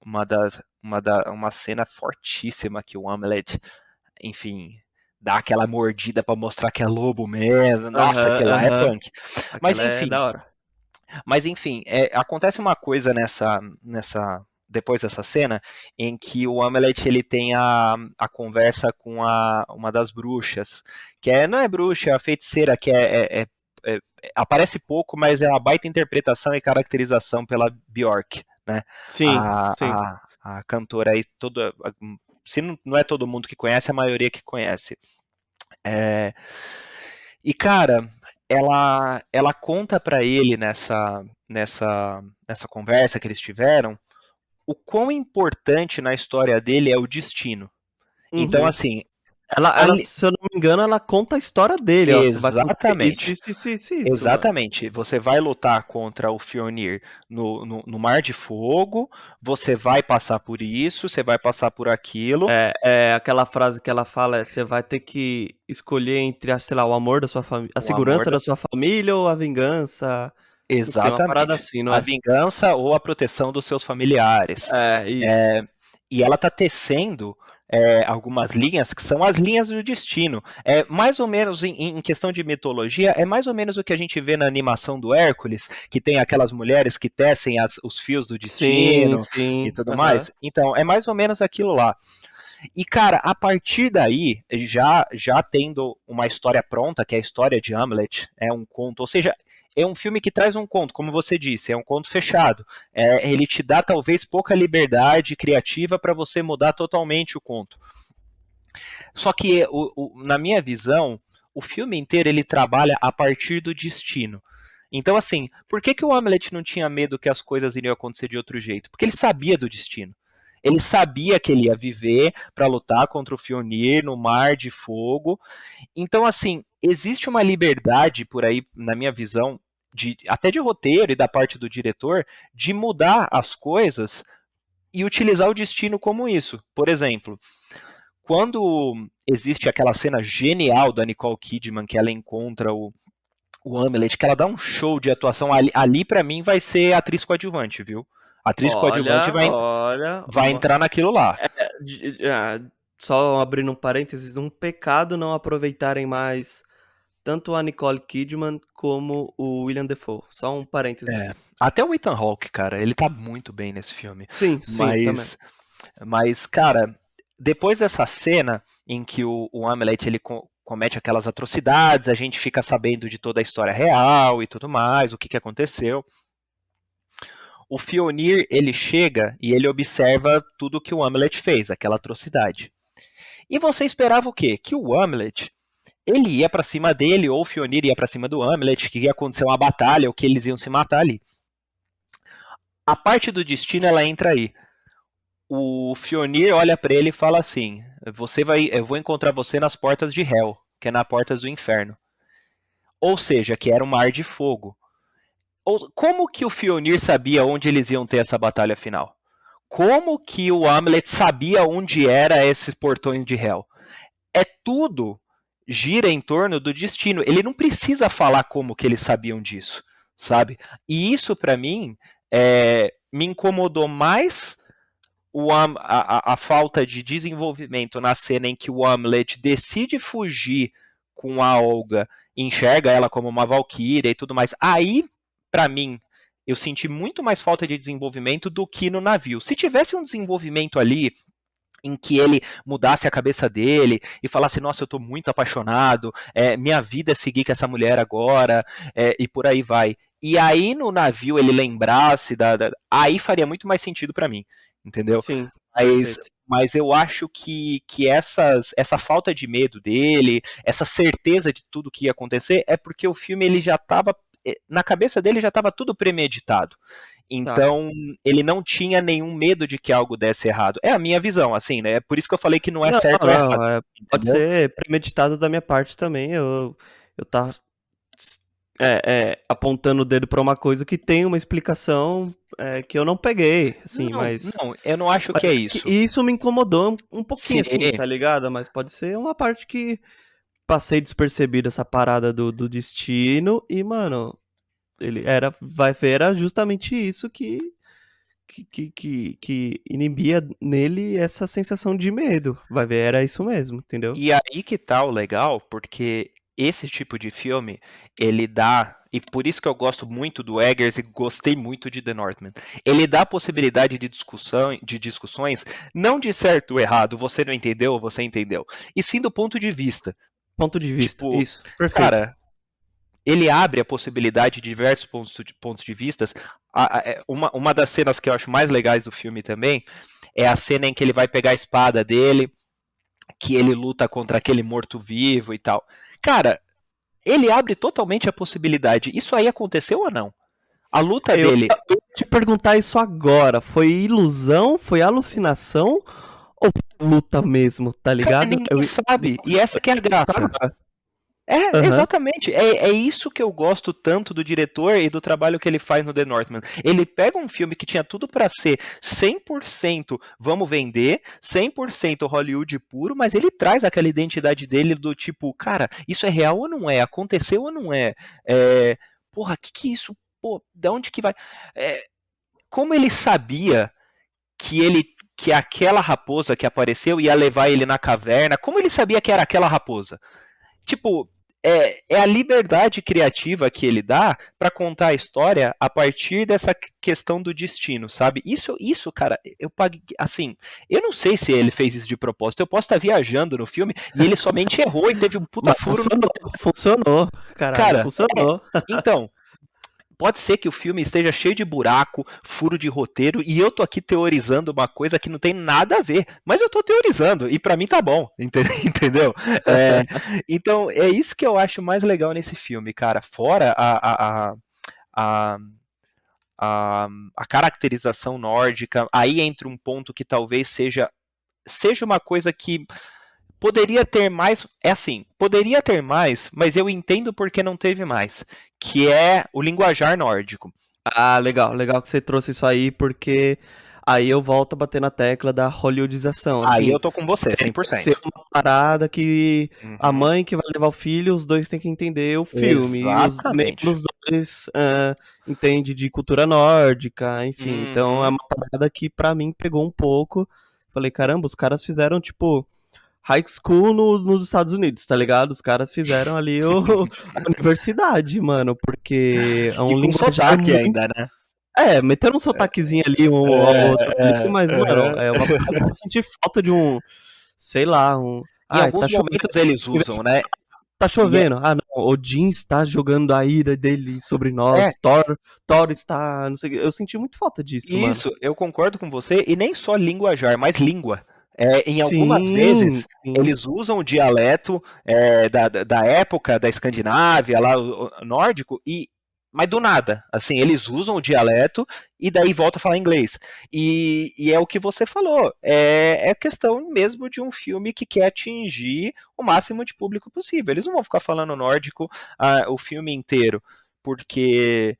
uma cena fortíssima que o Hamlet, enfim, dá aquela mordida pra mostrar que é lobo mesmo. Nossa, Aham, aquilo lá é aham. punk. Mas Aquela é enfim, da hora. acontece uma coisa depois dessa cena, em que o Hamlet ele tem a conversa com uma das bruxas, não é bruxa, é a feiticeira, aparece pouco, mas é uma baita interpretação e caracterização pela Bjork, né? Sim, A, sim. a cantora aí, se não é todo mundo que conhece, a maioria que conhece. É, e cara, ela conta pra ele nessa conversa que eles tiveram o quão importante na história dele é o destino. Então, Uhum. assim, Ela, ali, se eu não me engano, ela conta a história dele, ó. Você vai acontecer isso, exatamente. isso, isso, isso, isso, mano. Exatamente. Você vai lutar contra o Fjolnir no Mar de Fogo, você vai passar por isso, você vai passar por aquilo. É aquela frase que ela fala, você vai ter que escolher entre, sei lá, o amor da sua família, a O amor segurança da... da sua família ou a vingança. Não sei, uma parada Exatamente. assim, não A é? vingança ou a proteção dos seus familiares. É, isso. É, e ela está tecendo algumas linhas que são as linhas do destino. É mais ou menos em questão de mitologia, é mais ou menos o que a gente vê na animação do Hércules, que tem aquelas mulheres que tecem os fios do Sim, destino e sim. tudo Aham. mais. Então, é mais ou menos aquilo lá. E, cara, a partir daí, já tendo uma história pronta, que é a história de Hamlet, é um conto, ou seja, é um filme que traz um conto, como você disse, é um conto fechado. Ele te dá talvez pouca liberdade criativa para você mudar totalmente o conto. Só que, na minha visão, o filme inteiro ele trabalha a partir do destino. Então, assim, por que o Hamlet não tinha medo que as coisas iriam acontecer de outro jeito? Porque ele sabia do destino. Ele sabia que ele ia viver para lutar contra o Fjolnir no Mar de Fogo. Então, assim, existe uma liberdade por aí, na minha visão, até de roteiro e da parte do diretor, de mudar as coisas e utilizar o destino como isso. Por exemplo, quando existe aquela cena genial da Nicole Kidman, que ela encontra o Hamlet, que ela dá um show de atuação, ali para mim vai ser atriz coadjuvante, viu? A atriz coadjuvante Olha, olha, vai entrar naquilo lá. só abrindo um parênteses, um pecado não aproveitarem mais tanto a Nicole Kidman como o William Dafoe. Só um parênteses É. aqui. Até o Ethan Hawke, cara, ele tá muito bem nesse filme. Sim, sim, também. Mas cara, depois dessa cena em que o Hamlet ele comete aquelas atrocidades, a gente fica sabendo de toda a história real e tudo mais, o que aconteceu. O Fjolnir ele chega e ele observa tudo que o Hamlet fez, aquela atrocidade. E você esperava o quê? Que o Hamlet ele ia para cima dele, ou o Fjolnir ia para cima do Hamlet, que ia acontecer uma batalha, ou que eles iam se matar ali. A parte do destino ela entra aí. O Fjolnir olha para ele e fala assim: eu vou encontrar você nas portas de Hel, que é nas portas do inferno. Ou seja, que era um mar de fogo. Como que o Fjolnir sabia onde eles iam ter essa batalha final? Como que o Hamlet sabia onde era esses portões de Hel? Tudo gira em torno do destino. Ele não precisa falar como que eles sabiam disso, sabe? E isso para mim me incomodou mais a falta de desenvolvimento na cena em que o Hamlet decide fugir com a Olga, enxerga ela como uma valquíria e tudo mais. Aí, para mim, eu senti muito mais falta de desenvolvimento do que no navio. Se tivesse um desenvolvimento ali em que ele mudasse a cabeça dele e falasse, nossa, eu tô muito apaixonado, minha vida é seguir com essa mulher agora, e por aí vai. E aí no navio ele lembrasse aí faria muito mais sentido para mim, entendeu? Sim, Mas, perfeito. mas eu acho que essa falta de medo dele, essa certeza de tudo que ia acontecer, é porque o filme ele já estava na cabeça dele já estava tudo premeditado. Tá. Então, ele não tinha nenhum medo de que algo desse errado. É a minha visão, assim, né? É por isso que eu falei que não é Não, certo ou errado, não, pode entendeu? ser premeditado da minha parte também. Eu tava apontando o dedo pra uma coisa que tem uma explicação que eu não peguei, assim, Não, mas. não, eu não acho Mas que é que isso. isso me incomodou um pouquinho, Sim, assim, tá ligado? Mas pode ser uma parte que passei despercebido essa parada do destino e, mano, ele vai ver, era justamente isso que inibia nele essa sensação de medo. Vai ver, era isso mesmo, entendeu? e aí que tá o legal, porque esse tipo de filme, ele dá, e por isso que eu gosto muito do Eggers e gostei muito de The Northman. Ele dá a possibilidade de discussões, não de certo ou errado, você não entendeu ou você entendeu, e sim do ponto de vista. Ponto de vista, Tipo, isso, perfeito. cara, ele abre a possibilidade de diversos pontos de vistas. Uma das cenas que eu acho mais legais do filme também é a cena em que ele vai pegar a espada dele, que ele luta contra aquele morto-vivo e tal. Cara, ele abre totalmente a possibilidade. Isso aí aconteceu ou não? A luta dele. Eu ia te perguntar isso agora. Foi ilusão? Foi alucinação? Ou foi luta mesmo, tá Cara, ligado? ninguém sabe. Nossa, E essa eu que é ia a te perguntar graça. agora. É, Aham. exatamente. É isso que eu gosto tanto do diretor e do trabalho que ele faz no The Northman. Ele pega um filme que tinha tudo pra ser 100% vamos vender, 100% Hollywood puro, mas ele traz aquela identidade dele do tipo, cara, isso é real ou não é? Aconteceu ou não é? Porra, que é isso? Pô, da onde que vai? É, como ele sabia que aquela raposa que apareceu ia levar ele na caverna? Como ele sabia que era aquela raposa? Tipo, é a liberdade criativa que ele dá pra contar a história a partir dessa questão do destino, sabe? Isso, cara, eu paguei, assim, eu não sei se ele fez isso de propósito, eu posso estar viajando no filme e ele somente errou e teve um puta Mas furo no funcionou, funcionou, caralho, cara. funcionou. Então, pode ser que o filme esteja cheio de buraco, furo de roteiro, e eu tô aqui teorizando uma coisa que não tem nada a ver, mas eu tô teorizando, e pra mim tá bom, entendeu? É, então, é isso que eu acho mais legal nesse filme, cara. Fora a, a, a caracterização nórdica, aí entra um ponto que talvez seja uma coisa que poderia ter mais, é assim, poderia ter mais, mas eu entendo porque não teve mais, que é o linguajar nórdico. Ah, legal, legal que você trouxe isso aí, porque aí eu volto a bater na tecla da hollywoodização, Aí eu assim, tô com você, tem que ser 100%. uma parada que a Uhum. mãe que vai levar o filho, os dois têm que entender o filme, e nem Exatamente. os dois entendem de cultura nórdica, enfim, então é Uhum. uma parada que pra mim pegou um pouco, falei, caramba, os caras fizeram, tipo, high school nos Estados Unidos, tá ligado? Os caras fizeram ali a universidade, mano, porque é E um com linguajar sotaque muito. ainda, né? Meteram um sotaquezinho ali, um ou outro ali, mas, mano, é uma parada que eu senti falta de um, sei lá, um. Em Ai, alguns tá chovendo. momentos eles Em vez de usam, né? tá E chovendo. Ah, não, Odin está jogando a ira dele sobre é nós. Thor está. Não sei o quê. Eu senti muito falta disso, mano. isso, eu concordo com você, e nem só linguajar, mas língua. Em algumas Sim, vezes, sim. eles usam o dialeto da época da Escandinávia, lá, o nórdico, mas do nada. Assim, eles usam o dialeto e daí volta a falar inglês. E é o que você falou. É questão mesmo de um filme que quer atingir o máximo de público possível. Eles não vão ficar falando nórdico o filme inteiro, porque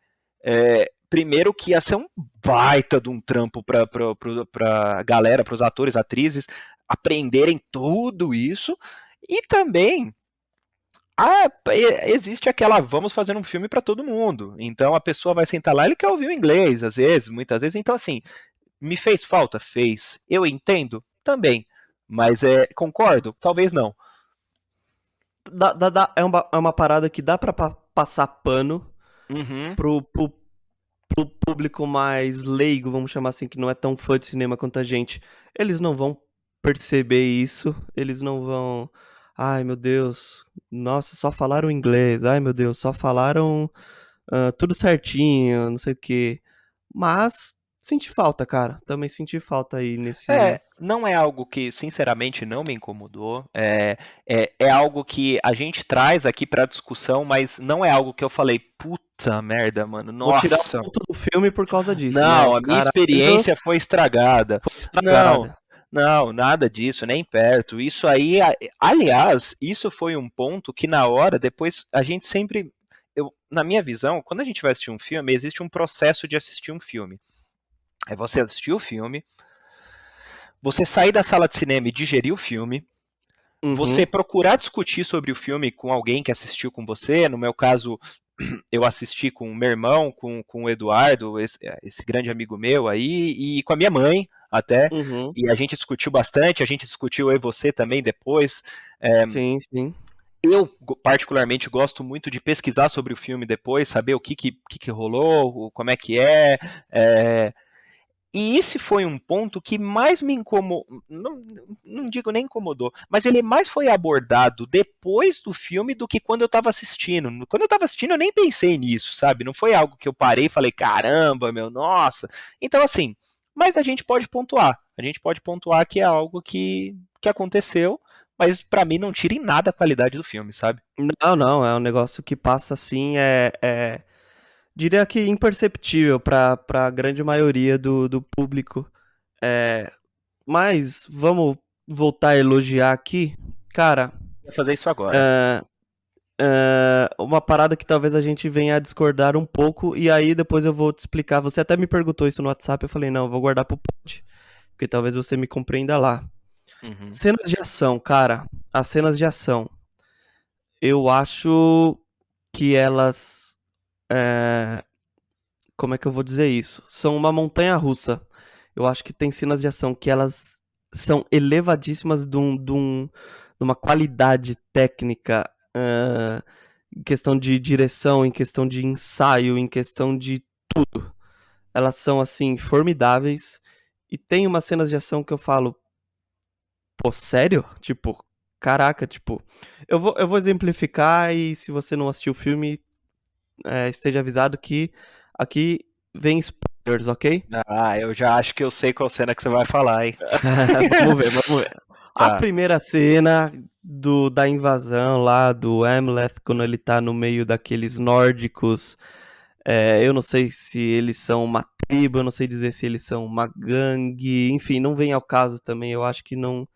primeiro que ia ser um baita de um trampo pra galera, pros atores, atrizes, aprenderem tudo isso. E também existe aquela vamos fazer um filme para todo mundo. Então a pessoa vai sentar lá, ele quer ouvir o inglês, às vezes, muitas vezes. Então, assim, me fez falta? Fez. Eu entendo? Também. Mas concordo? Talvez não. É uma parada que dá pra passar pano Uhum. pro público mais leigo, vamos chamar assim, que não é tão fã de cinema quanto a gente. Eles não vão perceber isso, eles não vão. Ai, meu Deus, nossa, só falaram inglês. Ai, meu Deus, só falaram tudo certinho, não sei o quê. Mas senti falta, cara. Também senti falta aí nesse. Não é algo que, sinceramente, não me incomodou. É algo que a gente traz aqui para discussão, mas não é algo que eu falei, puta. Puta merda, mano. Vou tirar um Nossa. ponto do filme por causa disso, né? Não, O a minha caralho experiência foi estragada. foi Não, estragada. não, nada disso, nem perto. Isso aí, aliás, isso foi um ponto que na hora, depois, a gente sempre. Na minha visão, quando a gente vai assistir um filme, existe um processo de assistir um filme. É você assistir o filme, você sair da sala de cinema e digerir o filme, você Uhum, procurar discutir sobre o filme com alguém que assistiu com você. No meu caso, eu assisti com o meu irmão, com o Eduardo, esse grande amigo meu aí, e com a minha mãe até. uhum. E a gente discutiu bastante, a gente discutiu eu e você também depois. Sim, sim. Eu, particularmente, gosto muito de pesquisar sobre o filme depois, saber o que rolou, como é que é. E esse foi um ponto que mais me incomodou, não digo nem incomodou, mas ele mais foi abordado depois do filme do que quando eu estava assistindo. Quando eu estava assistindo, eu nem pensei nisso, sabe? Não foi algo que eu parei e falei, caramba, meu, nossa. Então, assim, mas a gente pode pontuar. A gente pode pontuar que é algo que aconteceu, mas pra mim não tira em nada a qualidade do filme, sabe? Não, não, é um negócio que passa assim, diria que imperceptível pra grande maioria do público. É, mas vamos voltar a elogiar aqui. Cara, Vou fazer isso agora. é, uma parada que talvez a gente venha a discordar um pouco, e aí depois eu vou te explicar. Você até me perguntou isso no WhatsApp, eu falei, não, eu vou guardar pro pod, porque talvez você me compreenda lá. Uhum. Cenas de ação, cara, as cenas de ação, eu acho que elas. é, Como é que eu vou dizer isso? São uma montanha russa. Eu acho que tem cenas de ação que elas são elevadíssimas de uma qualidade técnica, em questão de direção, em questão de ensaio, em questão de tudo. Elas são, assim, formidáveis. E tem umas cenas de ação que eu falo, pô, sério? Tipo, caraca, tipo. Eu vou exemplificar e se você não assistiu o filme, esteja avisado que aqui vem spoilers, ok? Ah, eu já acho que eu sei qual cena que você vai falar, hein? Vamos ver, vamos ver. A Tá. primeira cena da invasão lá do Amleth, quando ele tá no meio daqueles nórdicos, eu não sei se eles são uma tribo, eu não sei dizer se eles são uma gangue, enfim, não vem ao caso também, eu acho que não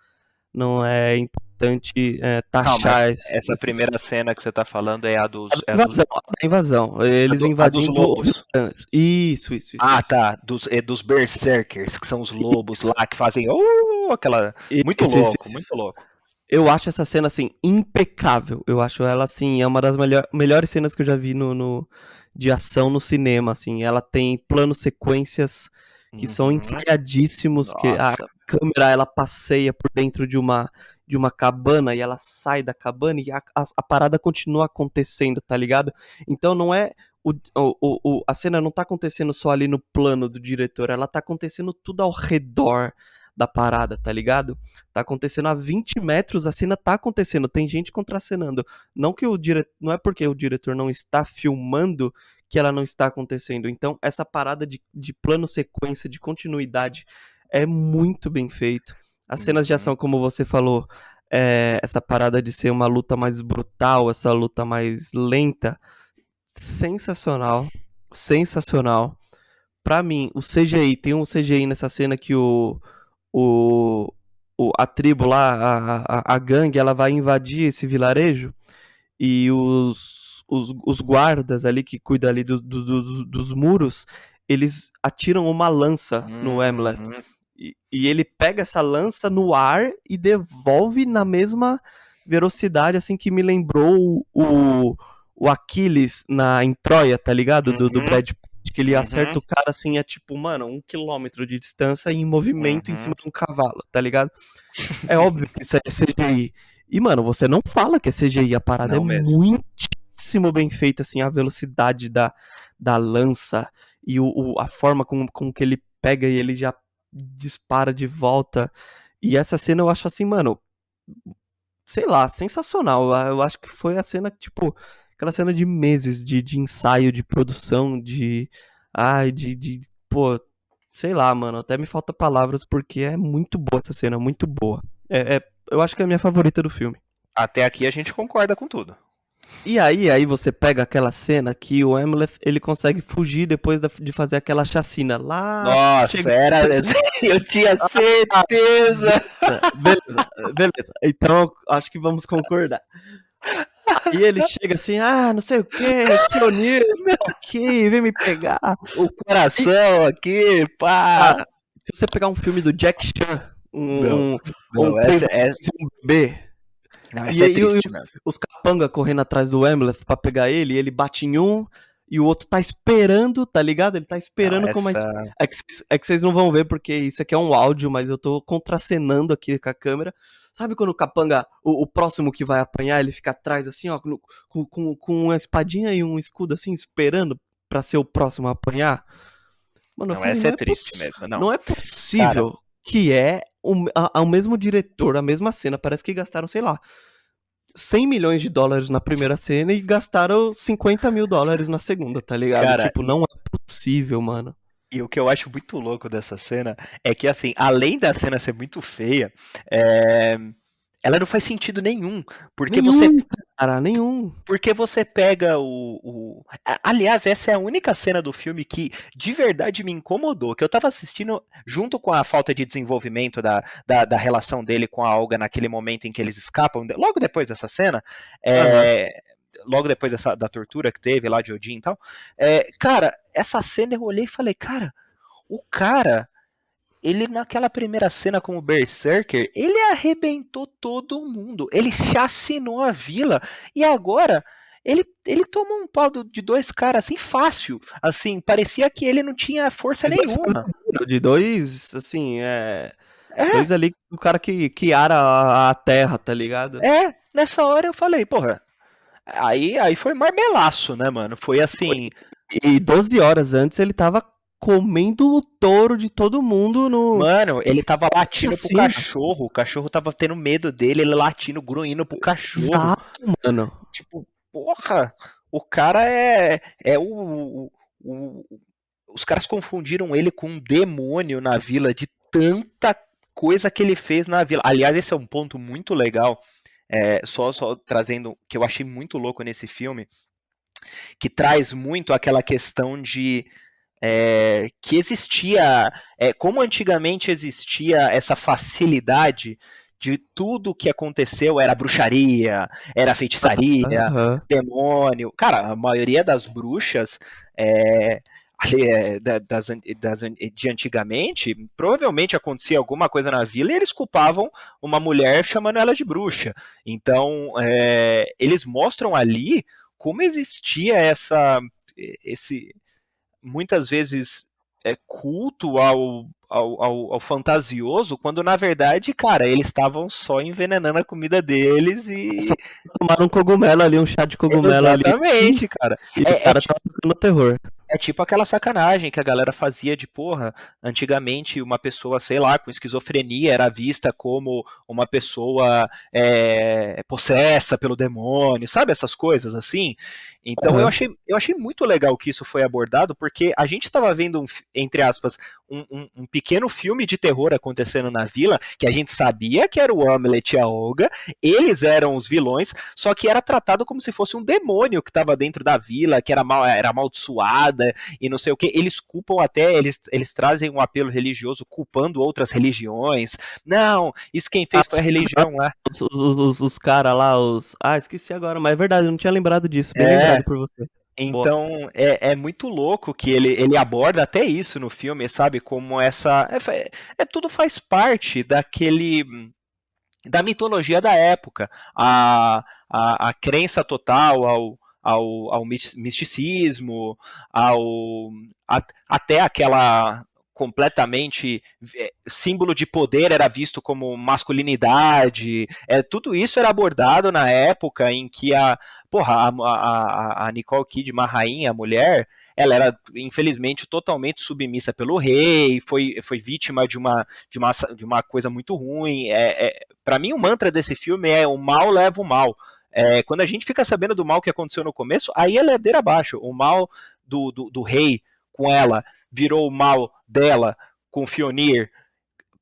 é importante Calma, taxar essa esses... primeira cena que você tá falando é a A dos. da invasão, a da invasão, eles A dos invadindo o lobos. restaurante. Isso. Ah, tá. Dos Berserkers, que são os lobos Isso, lá que fazem. Aquela. Muito louco, isso. muito louco. Eu acho essa cena, assim, impecável. Eu acho ela, assim, é uma das melhores cenas que eu já vi de ação no cinema, assim. Ela tem planos sequências que são Uhum. ensaiadíssimos, que a Nossa. câmera, ela passeia por dentro de uma cabana e ela sai da cabana e a parada continua acontecendo, tá ligado? Então não é... A cena não tá acontecendo só ali no plano do diretor, ela tá acontecendo tudo ao redor da parada, tá ligado? Tá acontecendo a 20 metros, a cena tá acontecendo, tem gente contracenando. Não é porque o diretor não está filmando que ela não está acontecendo. Então, essa parada de plano sequência, de continuidade, é muito bem feito. As cenas de Uhum. ação, como você falou, essa parada de ser uma luta mais brutal, essa luta mais lenta, sensacional. Sensacional. Pra mim, o CGI, tem um CGI nessa cena que o, a tribo lá, a gangue, ela vai invadir esse vilarejo e os guardas ali que cuidam ali dos muros, eles atiram uma lança no Amleth. Uhum. E ele pega essa lança no ar e devolve na mesma velocidade, assim, que me lembrou o Aquiles em Troia, tá ligado? Do Uhum. Brad Pitt, que ele Uhum. acerta o cara, assim, tipo, mano, 1 quilômetro de distância e em movimento em cima Uhum. de um cavalo, tá ligado? É óbvio que isso é CGI. E, mano, você não fala que é CGI, a parada é Não mesmo. muitíssimo bem feita, assim, a velocidade da lança e a forma com que ele pega e ele já dispara de volta. E essa cena eu acho assim, mano, sei lá, sensacional. Eu acho que foi a cena que, tipo, aquela cena de meses de ensaio, de produção, Ai, pô, sei lá, mano, até me falta palavras porque é muito boa essa cena, muito boa. Eu acho que é a minha favorita do filme. Até aqui a gente concorda com tudo. E aí você pega aquela cena que o Hamlet, ele consegue fugir depois de fazer aquela chacina. Lá Nossa, chega... era. Eu tinha Ah, certeza. beleza, beleza. Então, acho que vamos concordar. Aí ele chega assim, não sei o que, O'Neill, ok, vem me pegar. O E, coração aqui, pá. cara, se você pegar um filme do Jack Chan, Não, um não, três é. homens e um bebê, Não, e essa é aí triste mesmo. os capanga correndo atrás do Hamlet pra pegar ele bate em um, e o outro tá esperando, tá ligado? Ele tá Não, esperando com uma... essa. É que vocês não vão ver, porque isso aqui é um áudio, mas eu tô contracenando aqui com a câmera. Sabe quando o capanga, o próximo que vai apanhar, ele fica atrás assim, ó, com uma espadinha e um escudo assim, esperando pra ser o próximo a apanhar? Mano, eu Não, falei, essa é triste mesmo. Não, não é cara. possível que é o mesmo diretor, a mesma cena. Parece que gastaram, sei lá, 100 milhões de dólares na primeira cena e gastaram 50 mil dólares na segunda, tá ligado? Cara, Tipo, não é possível, mano. e o que eu acho muito louco dessa cena é que, assim, além da cena ser muito feia, é, ela não faz sentido nenhum. Porque você, Nenhum, cara, nenhum. porque você pega Aliás, essa é a única cena do filme que de verdade me incomodou. Que eu tava assistindo junto com a falta de desenvolvimento da relação dele com a Olga naquele momento em que eles escapam. Logo depois dessa cena. Aham. é, Logo depois da tortura que teve lá de Odin e tal. Cara, essa cena eu olhei e falei, cara, o cara, ele naquela primeira cena como Berserker, ele arrebentou todo mundo, ele chacinou a vila, e agora ele tomou um pau de dois caras assim fácil, assim, parecia que ele não tinha força De dois nenhuma. fazendeiros, de dois, assim, É, dois ali, o cara que ara a terra, tá ligado? nessa hora eu falei, porra, aí foi marmelaço, né, mano? Foi assim, E 12 horas antes ele tava comendo o touro de todo mundo no... mano, Que ele tava latindo pro chacina. cachorro, o cachorro tava tendo medo dele, ele latindo, grunhindo pro cachorro. Exato, mano. Tipo, porra, o cara é os caras confundiram ele com um demônio na vila de tanta coisa que ele fez na vila. Aliás, esse é um ponto muito legal, só trazendo, que eu achei muito louco nesse filme, que traz muito aquela questão de que existia, como antigamente existia essa facilidade de tudo que aconteceu era bruxaria, era feitiçaria, Aham. demônio. Cara, a maioria das bruxas é, de antigamente, provavelmente acontecia alguma coisa na vila e eles culpavam uma mulher chamando ela de bruxa. Então, eles mostram ali como existia esse muitas vezes culto ao fantasioso, quando na verdade, cara, eles estavam só envenenando a comida deles Só e. tomaram um cogumelo ali, um chá de cogumelo ali, Exatamente, cara. e o É, é, cara tava tocando terror. é tipo aquela sacanagem que a galera fazia de, porra, antigamente uma pessoa, sei lá, com esquizofrenia era vista como uma pessoa possessa pelo demônio, sabe? Essas coisas assim. Então Aham. eu achei muito legal que isso foi abordado, porque a gente estava vendo, entre aspas, um pequeno filme de terror acontecendo na vila, que a gente sabia que era o Hamlet e a Olga, eles eram os vilões, só que era tratado como se fosse um demônio que estava dentro da vila, que era amaldiçoado e não sei o que. Eles culpam até, eles trazem um apelo religioso culpando outras religiões. Não, isso quem fez foi a religião lá. Os caras lá, os... Ah, esqueci agora, mas é verdade, eu não tinha lembrado disso. Bem É, lembrado por você. Boa. então é muito louco que ele aborda até isso no filme, sabe? Como essa. Tudo faz parte da mitologia da época. A crença total ao misticismo, até aquela completamente símbolo de poder era visto como masculinidade, tudo isso era abordado na época em que a Nicole Kidman, a rainha, a mulher, ela era infelizmente totalmente submissa pelo rei, foi vítima de uma coisa muito ruim. Para mim, o mantra desse filme é o mal leva o mal. Quando a gente fica sabendo do mal que aconteceu no começo, aí é ladeira abaixo. O mal do rei com ela virou o mal dela com Fionir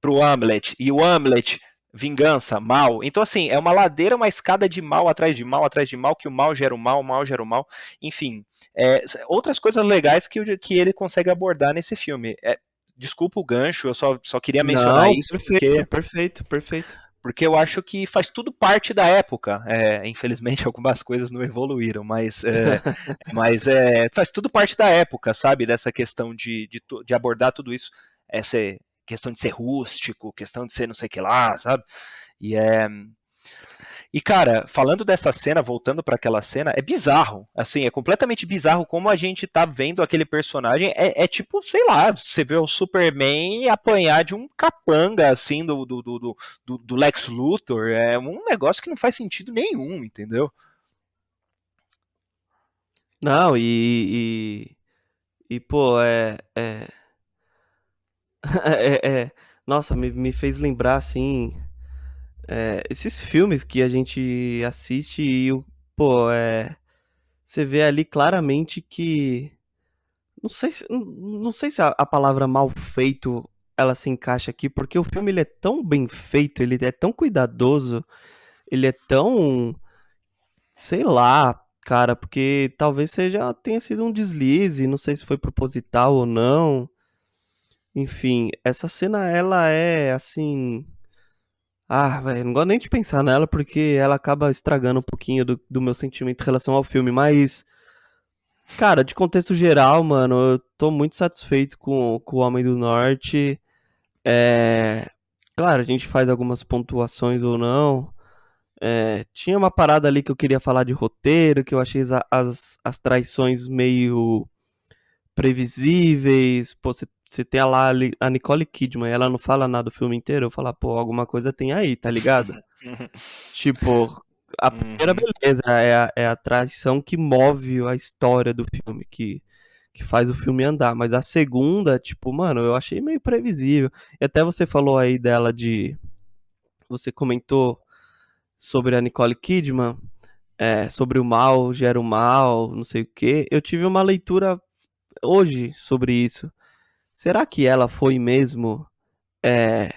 pro Hamlet, e o Hamlet vingança, mal. Então, assim, é uma ladeira, uma escada de mal atrás de mal, atrás de mal, que o mal gera o mal. Enfim, outras coisas legais que ele consegue abordar nesse filme. Desculpa o gancho, eu só queria mencionar Não, isso perfeito, perfeito, perfeito. porque eu acho que faz tudo parte da época. Infelizmente, algumas coisas não evoluíram, mas faz tudo parte da época, sabe? Dessa questão de abordar tudo isso. Essa questão de ser rústico, questão de ser não sei o que lá, sabe? E é. E, cara, falando dessa cena, voltando para aquela cena, é bizarro. Assim, é completamente bizarro como a gente tá vendo aquele personagem. É tipo, sei lá, você vê o Superman apanhar de um capanga, assim, do Lex Luthor. É um negócio que não faz sentido nenhum, entendeu? Não, pô, nossa, me fez lembrar, assim, esses filmes que a gente assiste e, pô, você vê ali claramente que, não sei se a palavra mal feito, ela se encaixa aqui, porque o filme, ele é tão bem feito, ele é tão cuidadoso, ele é tão, sei lá, cara, porque talvez seja tenha sido um deslize, não sei se foi proposital ou não. Enfim, essa cena ela é assim, velho, não gosto nem de pensar nela porque ela acaba estragando um pouquinho do meu sentimento em relação ao filme, mas cara, de contexto geral, mano, eu tô muito satisfeito com o Homem do Norte. É, claro, a gente faz algumas pontuações ou não. Tinha uma parada ali que eu queria falar de roteiro, que eu achei as traições meio previsíveis. Pô, você tem lá a Nicole Kidman, ela não fala nada o filme inteiro. Eu falo, pô, alguma coisa tem aí, tá ligado? Tipo, a primeira, Uhum. beleza, é a traição que move a história do filme, que faz o filme andar. Mas a segunda, tipo, mano, eu achei meio previsível. E até você falou aí dela de. Você comentou sobre a Nicole Kidman, sobre o mal gera o mal, não sei o quê. Eu tive uma leitura hoje sobre isso. Será que ela foi mesmo é,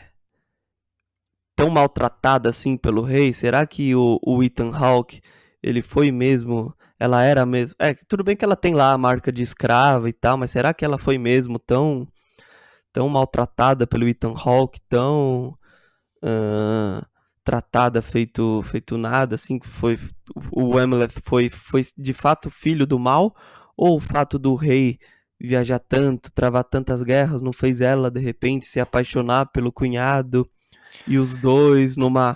tão maltratada assim pelo rei? Será que o Ethan Hawke, ele foi mesmo, ela era mesmo... tudo bem que ela tem lá a marca de escrava e tal, mas será que ela foi mesmo tão maltratada pelo Ethan Hawke, tão ah, tratada feito nada, assim, que foi o Hamlet foi de fato filho do mal, ou o fato do rei viajar tanto, travar tantas guerras, não fez ela de repente se apaixonar pelo cunhado e os dois numa,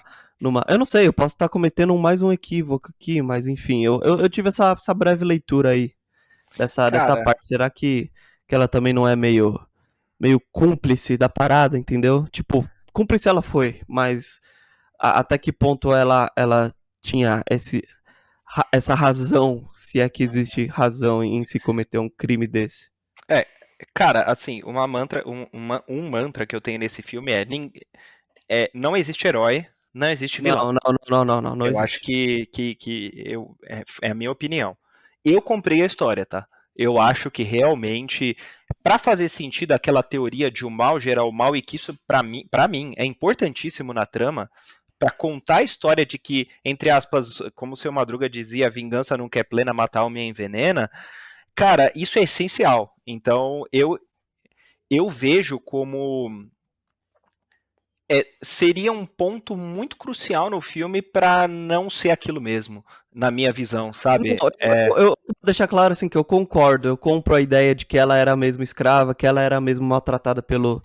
eu não sei, eu posso estar cometendo mais um equívoco aqui, mas enfim, eu tive essa breve leitura aí dessa Cara, parte. Será que ela também não é meio cúmplice da parada, entendeu? Tipo, cúmplice ela foi, mas até que ponto ela tinha essa razão, se é que existe razão em se cometer um crime desse. é, cara, assim, um mantra que eu tenho nesse filme não existe herói, não existe Não, vilão. não, não, não, não, não Eu acho existe. que é a minha opinião. Eu comprei a história, tá? Eu acho que realmente, para fazer sentido aquela teoria de o mal gerar o mal, e que isso, para mim, é importantíssimo na trama, para contar a história de que, entre aspas, como o seu Madruga dizia, a vingança nunca é plena, matar a alma envenena, cara, isso é essencial. Então, eu vejo como seria um ponto muito crucial no filme para não ser aquilo mesmo, na minha visão, Não, sabe? eu vou deixar claro assim que eu concordo, eu compro a ideia de que ela era mesmo escrava, que ela era mesmo maltratada pelo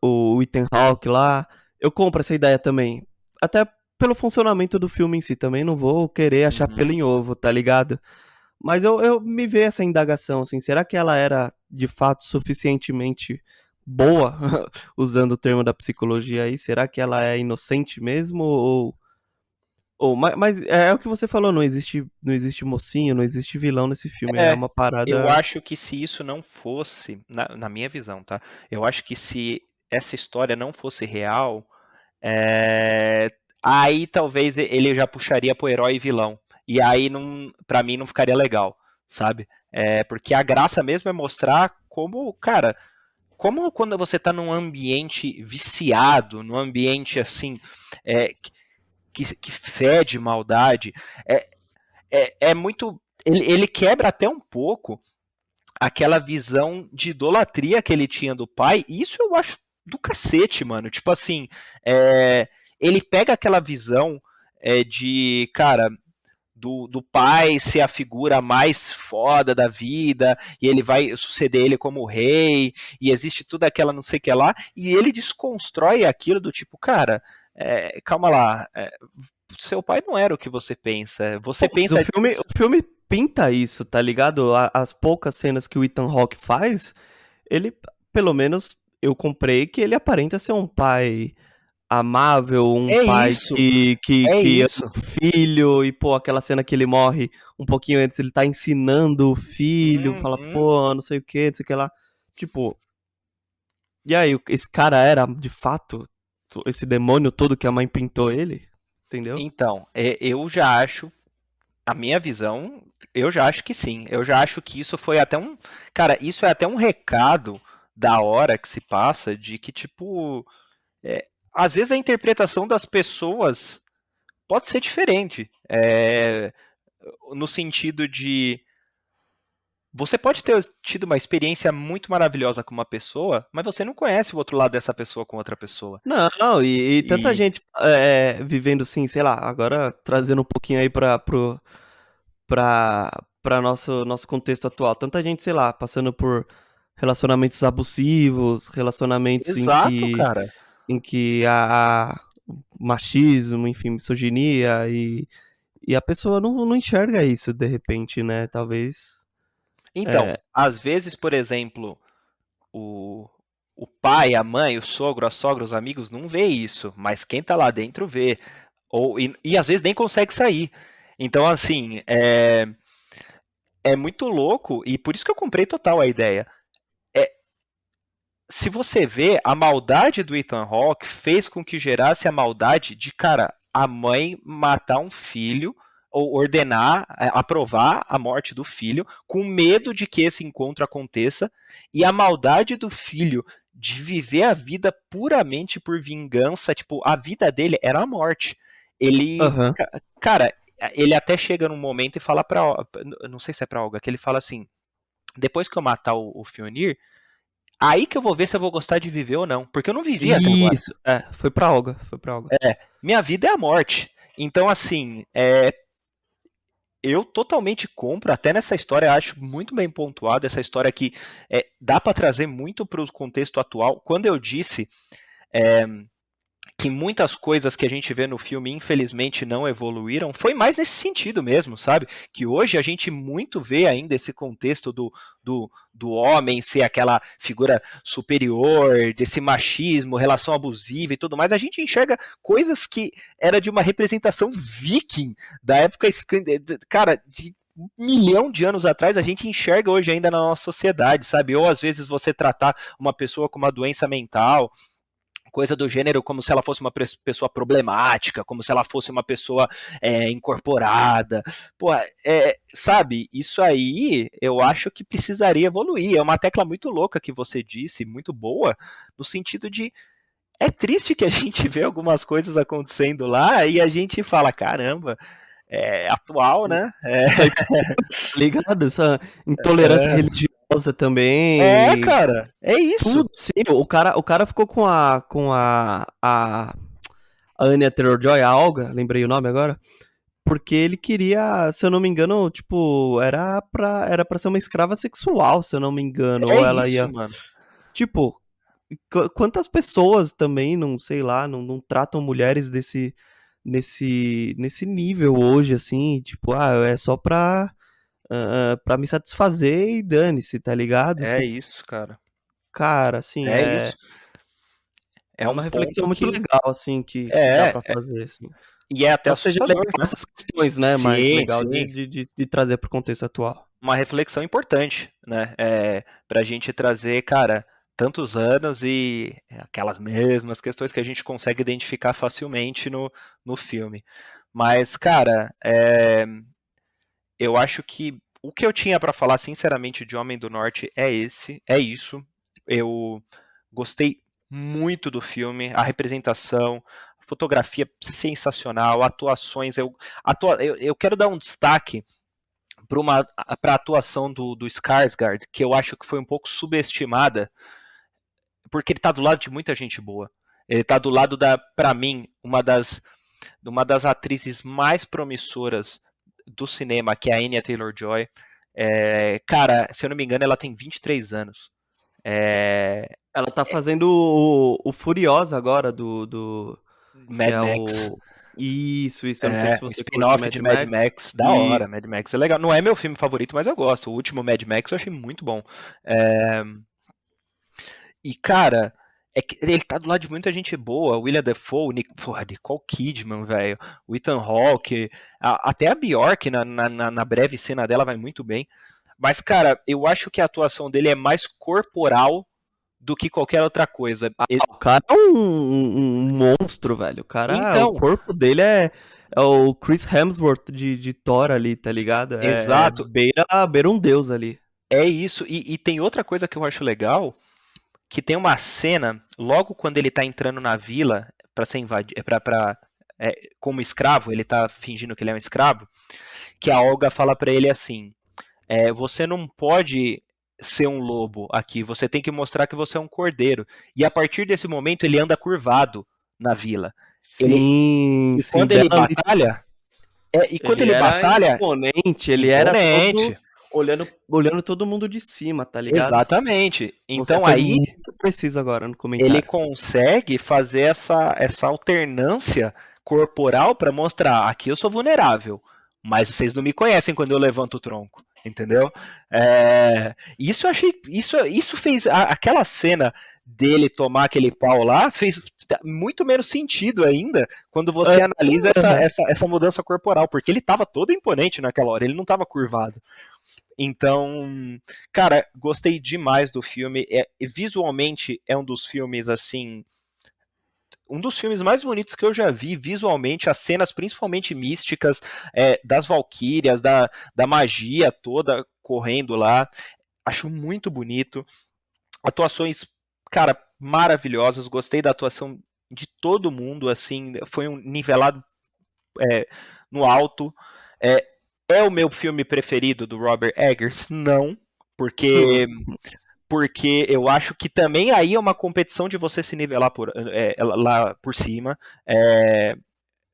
o Ethan Hawke lá. Eu compro essa ideia também. Até pelo funcionamento do filme em si também, não vou querer achar pelo Uhum. em ovo, tá ligado? Mas eu me vejo essa indagação, assim, será que ela era de fato suficientemente boa, usando o termo da psicologia aí? Será que ela é inocente mesmo? Mas é o que você falou, não existe mocinho, não existe vilão nesse filme, é É, uma eu parada. acho que se isso não fosse, na minha visão, tá? Eu acho que se essa história não fosse real, é, aí talvez ele já puxaria pro herói e vilão. E aí, não, pra mim, não ficaria legal, sabe? Porque a graça mesmo é mostrar como, cara, como quando você tá num ambiente viciado, num ambiente assim, é, que fede maldade, é, é muito. Ele quebra até um pouco aquela visão de idolatria que ele tinha do pai, e isso eu acho do cacete, mano. Tipo assim, ele pega aquela visão de, cara, do pai ser a figura mais foda da vida, e ele vai suceder ele como rei, e existe tudo aquela não sei o que lá, e ele desconstrói aquilo do tipo, cara, calma lá, seu pai não era o que você pensa, você Pô, mas pensa. o filme pinta isso, tá ligado? As poucas cenas que o Ethan Hawke faz, ele, pelo menos, eu comprei que ele aparenta ser um pai amável, um É pai isso, é que ama isso. o filho, e, pô, aquela cena que ele morre um pouquinho antes, ele tá ensinando o filho, fala, Uhum. pô, não sei o que, não sei o que lá. Tipo, e aí, esse cara era, de fato, esse demônio todo que a mãe pintou ele? Entendeu? Então, eu já acho, a minha visão, eu já acho que sim. Eu já acho que isso foi até um. Cara, isso é até um recado da hora que se passa de que, tipo, às vezes a interpretação das pessoas pode ser diferente. No sentido de. Você pode ter tido uma experiência muito maravilhosa com uma pessoa, mas você não conhece o outro lado dessa pessoa com outra pessoa. Não, e tanta E. gente vivendo assim, sei lá, agora trazendo um pouquinho aí pra nosso contexto atual. Tanta gente, sei lá, passando por relacionamentos abusivos, relacionamentos Exato, cara. em que há machismo, enfim, misoginia, e a pessoa não enxerga isso de repente, né? Talvez. Então, É, às vezes, por exemplo, o, o pai, a mãe, o sogro, a sogra, os amigos não vê isso, mas quem tá lá dentro vê. E às vezes nem consegue sair. Então, assim, é muito louco, e por isso que eu comprei total a ideia. É, se você vê, a maldade do Ethan Hawke fez com que gerasse a maldade de, cara, a mãe matar um filho ou ordenar, aprovar a morte do filho, com medo de que esse encontro aconteça, e a maldade do filho de viver a vida puramente por vingança, tipo, a vida dele era a morte. Ele, aham. cara, ele até chega num momento e fala pra, não sei se é pra Olga, que ele fala assim, depois que eu matar o Fionir, aí que eu vou ver se eu vou gostar de viver ou não. Porque eu não vivi até agora. Isso, foi pra Olga, foi pra Olga. Minha vida é a morte. Então, assim, eu totalmente compro, até nessa história, acho muito bem pontuado, essa história que dá para trazer muito para o contexto atual. Quando eu disse é, que muitas coisas que a gente vê no filme, infelizmente, não evoluíram, foi mais nesse sentido mesmo, sabe? Que hoje a gente muito vê ainda esse contexto do homem ser aquela figura superior, desse machismo, relação abusiva e tudo mais. A gente enxerga coisas que era de uma representação viking da época, cara, de 1 milhão de anos atrás, a gente enxerga hoje ainda na nossa sociedade, sabe? Ou às vezes você tratar uma pessoa com uma doença mental, coisa do gênero, como se ela fosse uma pessoa problemática, como se ela fosse uma pessoa incorporada. Pô, sabe, isso aí eu acho que precisaria evoluir. É uma tecla muito louca que você disse, muito boa, no sentido de é triste que a gente vê algumas coisas acontecendo lá e a gente fala, caramba, é atual, né? Isso aí, tá ligado? Essa intolerância religiosa também. Cara, é isso. Tudo, sim. O cara ficou com a Anya Taylor-Joy, a Olga, lembrei o nome agora, porque ele queria, se eu não me engano, tipo, era pra ser uma escrava sexual, se eu não me engano, É ou ela isso, ia, mano. tipo, quantas pessoas também, não sei lá, não tratam mulheres nesse nível hoje, assim, tipo, é só pra me satisfazer e dane-se, tá ligado? É isso, cara. Cara, assim, É isso. É é um uma reflexão ponto muito que legal, assim, que dá é, pra fazer, assim. e é até Não que seja legal assustador, né? essas questões, né, mas Sim, legal sim. de trazer pro contexto atual. Uma reflexão importante, né? Pra gente trazer, cara, tantos anos e aquelas mesmas questões que a gente consegue identificar facilmente no filme. Mas, cara, eu acho que o que eu tinha pra falar, sinceramente, de Homem do Norte é isso. Eu gostei muito do filme, a representação, a fotografia sensacional, atuações. Eu quero dar um destaque para a atuação do Skarsgård, que eu acho que foi um pouco subestimada, porque ele está do lado de muita gente boa. Ele está do lado para mim, uma das atrizes mais promissoras do cinema, que é a Anya Taylor-Joy. Cara, se eu não me engano, ela tem 23 anos. Ela tá fazendo o Furiosa agora, que Mad é Max. Isso, eu não sei se Um você curte spin-off Mad de Mad Max. Max, da hora, Isso. Mad Max é legal. Não é meu filme favorito, mas eu gosto. O último Mad Max eu achei muito bom. É, E, cara, é que ele tá do lado de muita gente boa. William Dafoe, Nicole Kidman, velho. O Ethan Hawke, até a Bjork na breve cena dela vai muito bem. Mas, cara, eu acho que a atuação dele é mais corporal do que qualquer outra coisa. O cara é um monstro, velho. O Então, corpo dele é o Chris Hemsworth de Thor ali, tá ligado? exato, Beira um deus ali. é isso. E tem outra coisa que eu acho legal, que tem uma cena, logo quando ele tá entrando na vila pra ser invadido, como escravo, ele tá fingindo que ele é um escravo, que a Olga fala pra ele assim, você não pode ser um lobo aqui, você tem que mostrar que você é um cordeiro. E a partir desse momento ele anda curvado na vila. Ele, Sim, e sim, quando bela ele batalha, Ele era imponente, ele era imponente. todo olhando todo mundo de cima, tá ligado? Exatamente. Você Então foi aí muito preciso agora no ele comentário. consegue fazer essa alternância corporal para mostrar aqui eu sou vulnerável, mas vocês não me conhecem quando eu levanto o tronco, entendeu? Isso eu achei, isso fez aquela cena dele tomar aquele pau lá fez muito menos sentido ainda quando você analisa Aham. essa mudança corporal, porque ele estava todo imponente naquela hora, ele não estava curvado. Então, cara, gostei demais do filme. Visualmente é um dos filmes assim, um dos filmes mais bonitos que eu já vi visualmente, as cenas principalmente místicas, das valquírias, da magia toda correndo lá. Acho muito bonito. Atuações, cara, maravilhosas. Gostei da atuação de todo mundo, assim, foi um nivelado no alto. É, é o meu filme preferido do Robert Eggers? Não, porque eu acho que também aí é uma competição de você se nivelar lá por cima. É,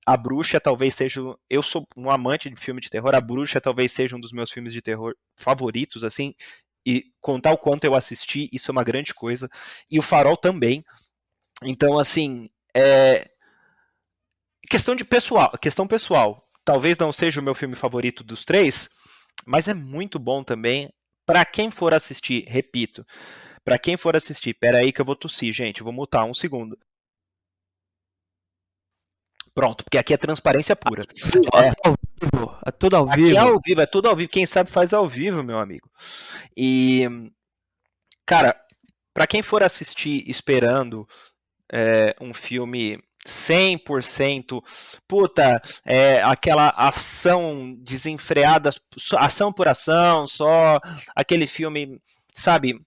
a Bruxa talvez seja. Eu sou um amante de filme de terror. A Bruxa talvez seja um dos meus filmes de terror favoritos, assim. E contar o quanto eu assisti, isso é uma grande coisa. E o Farol também. Então, assim, questão pessoal. Talvez não seja o meu filme favorito dos três, mas é muito bom também. Para quem for assistir, repito, para quem for assistir, pera aí que eu vou tossir, gente, eu vou mutar um segundo. Pronto, porque aqui é transparência pura. É, Até ao vivo, é tudo ao aqui é vivo. ao vivo, é tudo ao vivo. Quem sabe faz ao vivo, meu amigo. E, cara, para quem for assistir esperando um filme 100%, puta, aquela ação desenfreada, ação por ação, só aquele filme, sabe?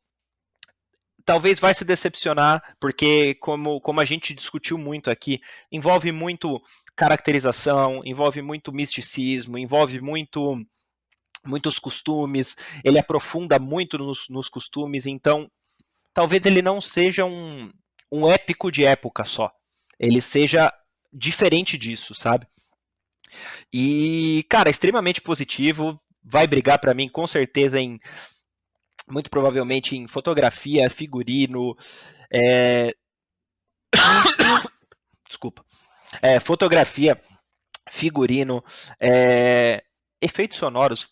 Talvez vai se decepcionar, porque como a gente discutiu muito aqui, envolve muito caracterização, envolve muito misticismo, envolve muitos costumes, ele aprofunda muito nos costumes, então talvez ele não seja um épico de época só. Ele seja diferente disso, sabe? E, cara, extremamente positivo. Vai brigar para mim com certeza muito provavelmente em fotografia, figurino, é, desculpa, fotografia, figurino, efeitos sonoros,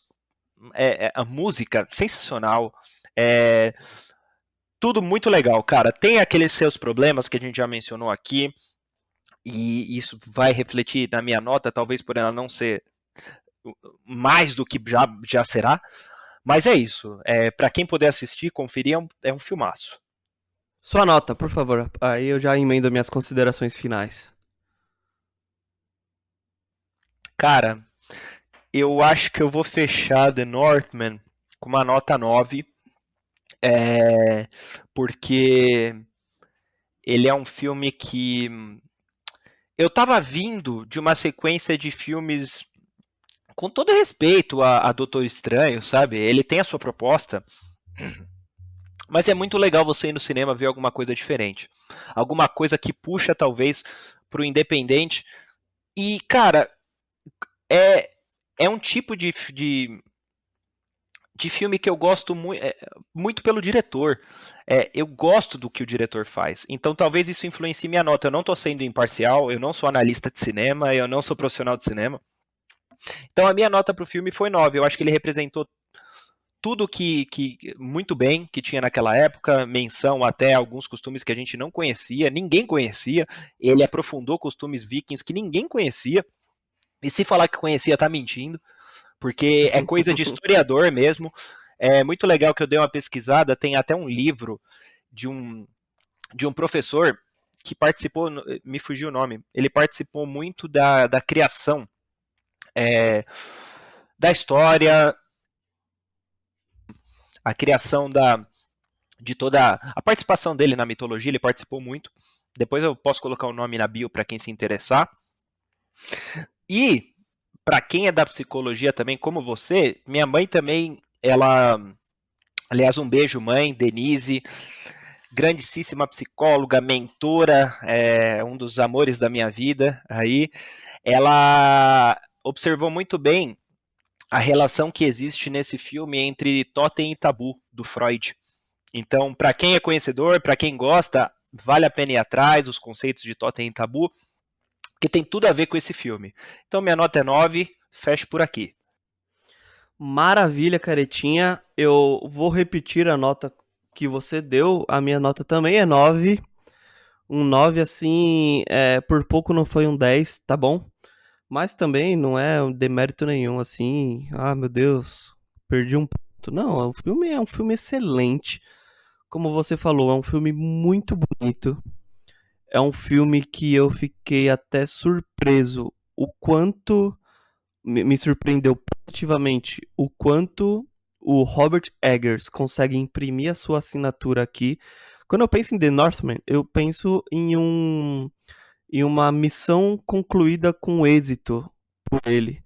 a música sensacional, é, tudo muito legal, cara. Tem aqueles seus problemas que a gente já mencionou aqui, e isso vai refletir na minha nota, talvez por ela não ser mais do que já será. Mas é isso. Para quem puder assistir, conferir, é um filmaço. Sua nota, por favor. Aí eu já emendo minhas considerações finais. Cara, eu acho que eu vou fechar The Northman com uma nota 9. É, porque ele é um filme que eu tava vindo de uma sequência de filmes com todo respeito a Doutor Estranho, sabe? Ele tem a sua proposta, mas é muito legal você ir no cinema ver alguma coisa diferente. Alguma coisa que puxa, talvez, pro independente. E, cara, é, é um tipo de filme que eu gosto muito pelo diretor. Eu gosto do que o diretor faz. Então talvez isso influencie minha nota. Eu não estou sendo imparcial, eu não sou analista de cinema, eu não sou profissional de cinema. Então a minha nota para o filme foi 9. Eu acho que ele representou tudo que muito bem que tinha naquela época, menção até alguns costumes que a gente não conhecia, ninguém conhecia. Ele aprofundou costumes vikings que ninguém conhecia. E se falar que conhecia, tá mentindo, porque é coisa de historiador mesmo. É muito legal que eu dei uma pesquisada, tem até um livro de um, de um professor que participou, me fugiu o nome, ele participou muito da criação é, da história, a criação de toda a participação dele na mitologia, ele participou muito. Depois eu posso colocar o nome na bio para quem se interessar. E para quem é da psicologia também, como você, minha mãe também, ela, aliás, um beijo, mãe, Denise, grandíssima psicóloga, mentora, um dos amores da minha vida aí, ela observou muito bem a relação que existe nesse filme entre totem e tabu do Freud. Então, para quem é conhecedor, para quem gosta, vale a pena ir atrás, os conceitos de totem e tabu, que tem tudo a ver com esse filme. Então, minha nota é 9, fecho por aqui. Maravilha, Caretinha. Eu vou repetir a nota que você deu. A minha nota também é 9. Um 9 assim, por pouco não foi um 10, tá bom? Mas também não é um demérito nenhum, assim. Ah, meu Deus, perdi um ponto. Não, o filme é um filme excelente. Como você falou, é um filme muito bonito. É um filme que eu fiquei até surpreso o quanto me surpreendeu positivamente o quanto o Robert Eggers consegue imprimir a sua assinatura aqui. Quando eu penso em The Northman, eu penso em uma missão concluída com êxito por ele,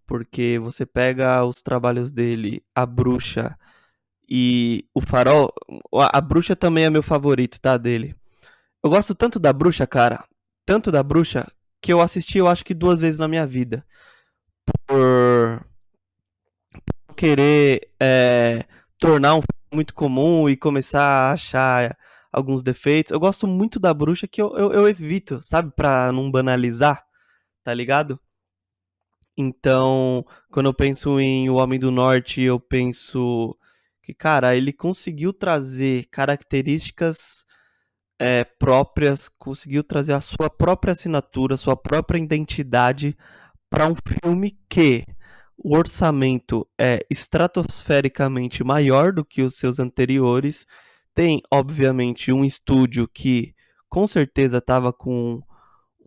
porque você pega os trabalhos dele, A Bruxa e O Farol. A Bruxa também é meu favorito, tá, dele. Eu gosto tanto da Bruxa, cara, tanto da Bruxa, que eu assisti eu acho que 2 vezes na minha vida. Por querer tornar um filme muito comum e começar a achar alguns defeitos. Eu gosto muito da Bruxa que eu evito, sabe? Pra não banalizar, tá ligado? Então, quando eu penso em O Homem do Norte, eu penso que, cara, ele conseguiu trazer características próprias, conseguiu trazer a sua própria assinatura, sua própria identidade para um filme que o orçamento é estratosfericamente maior do que os seus anteriores. Tem, obviamente, um estúdio que com certeza estava com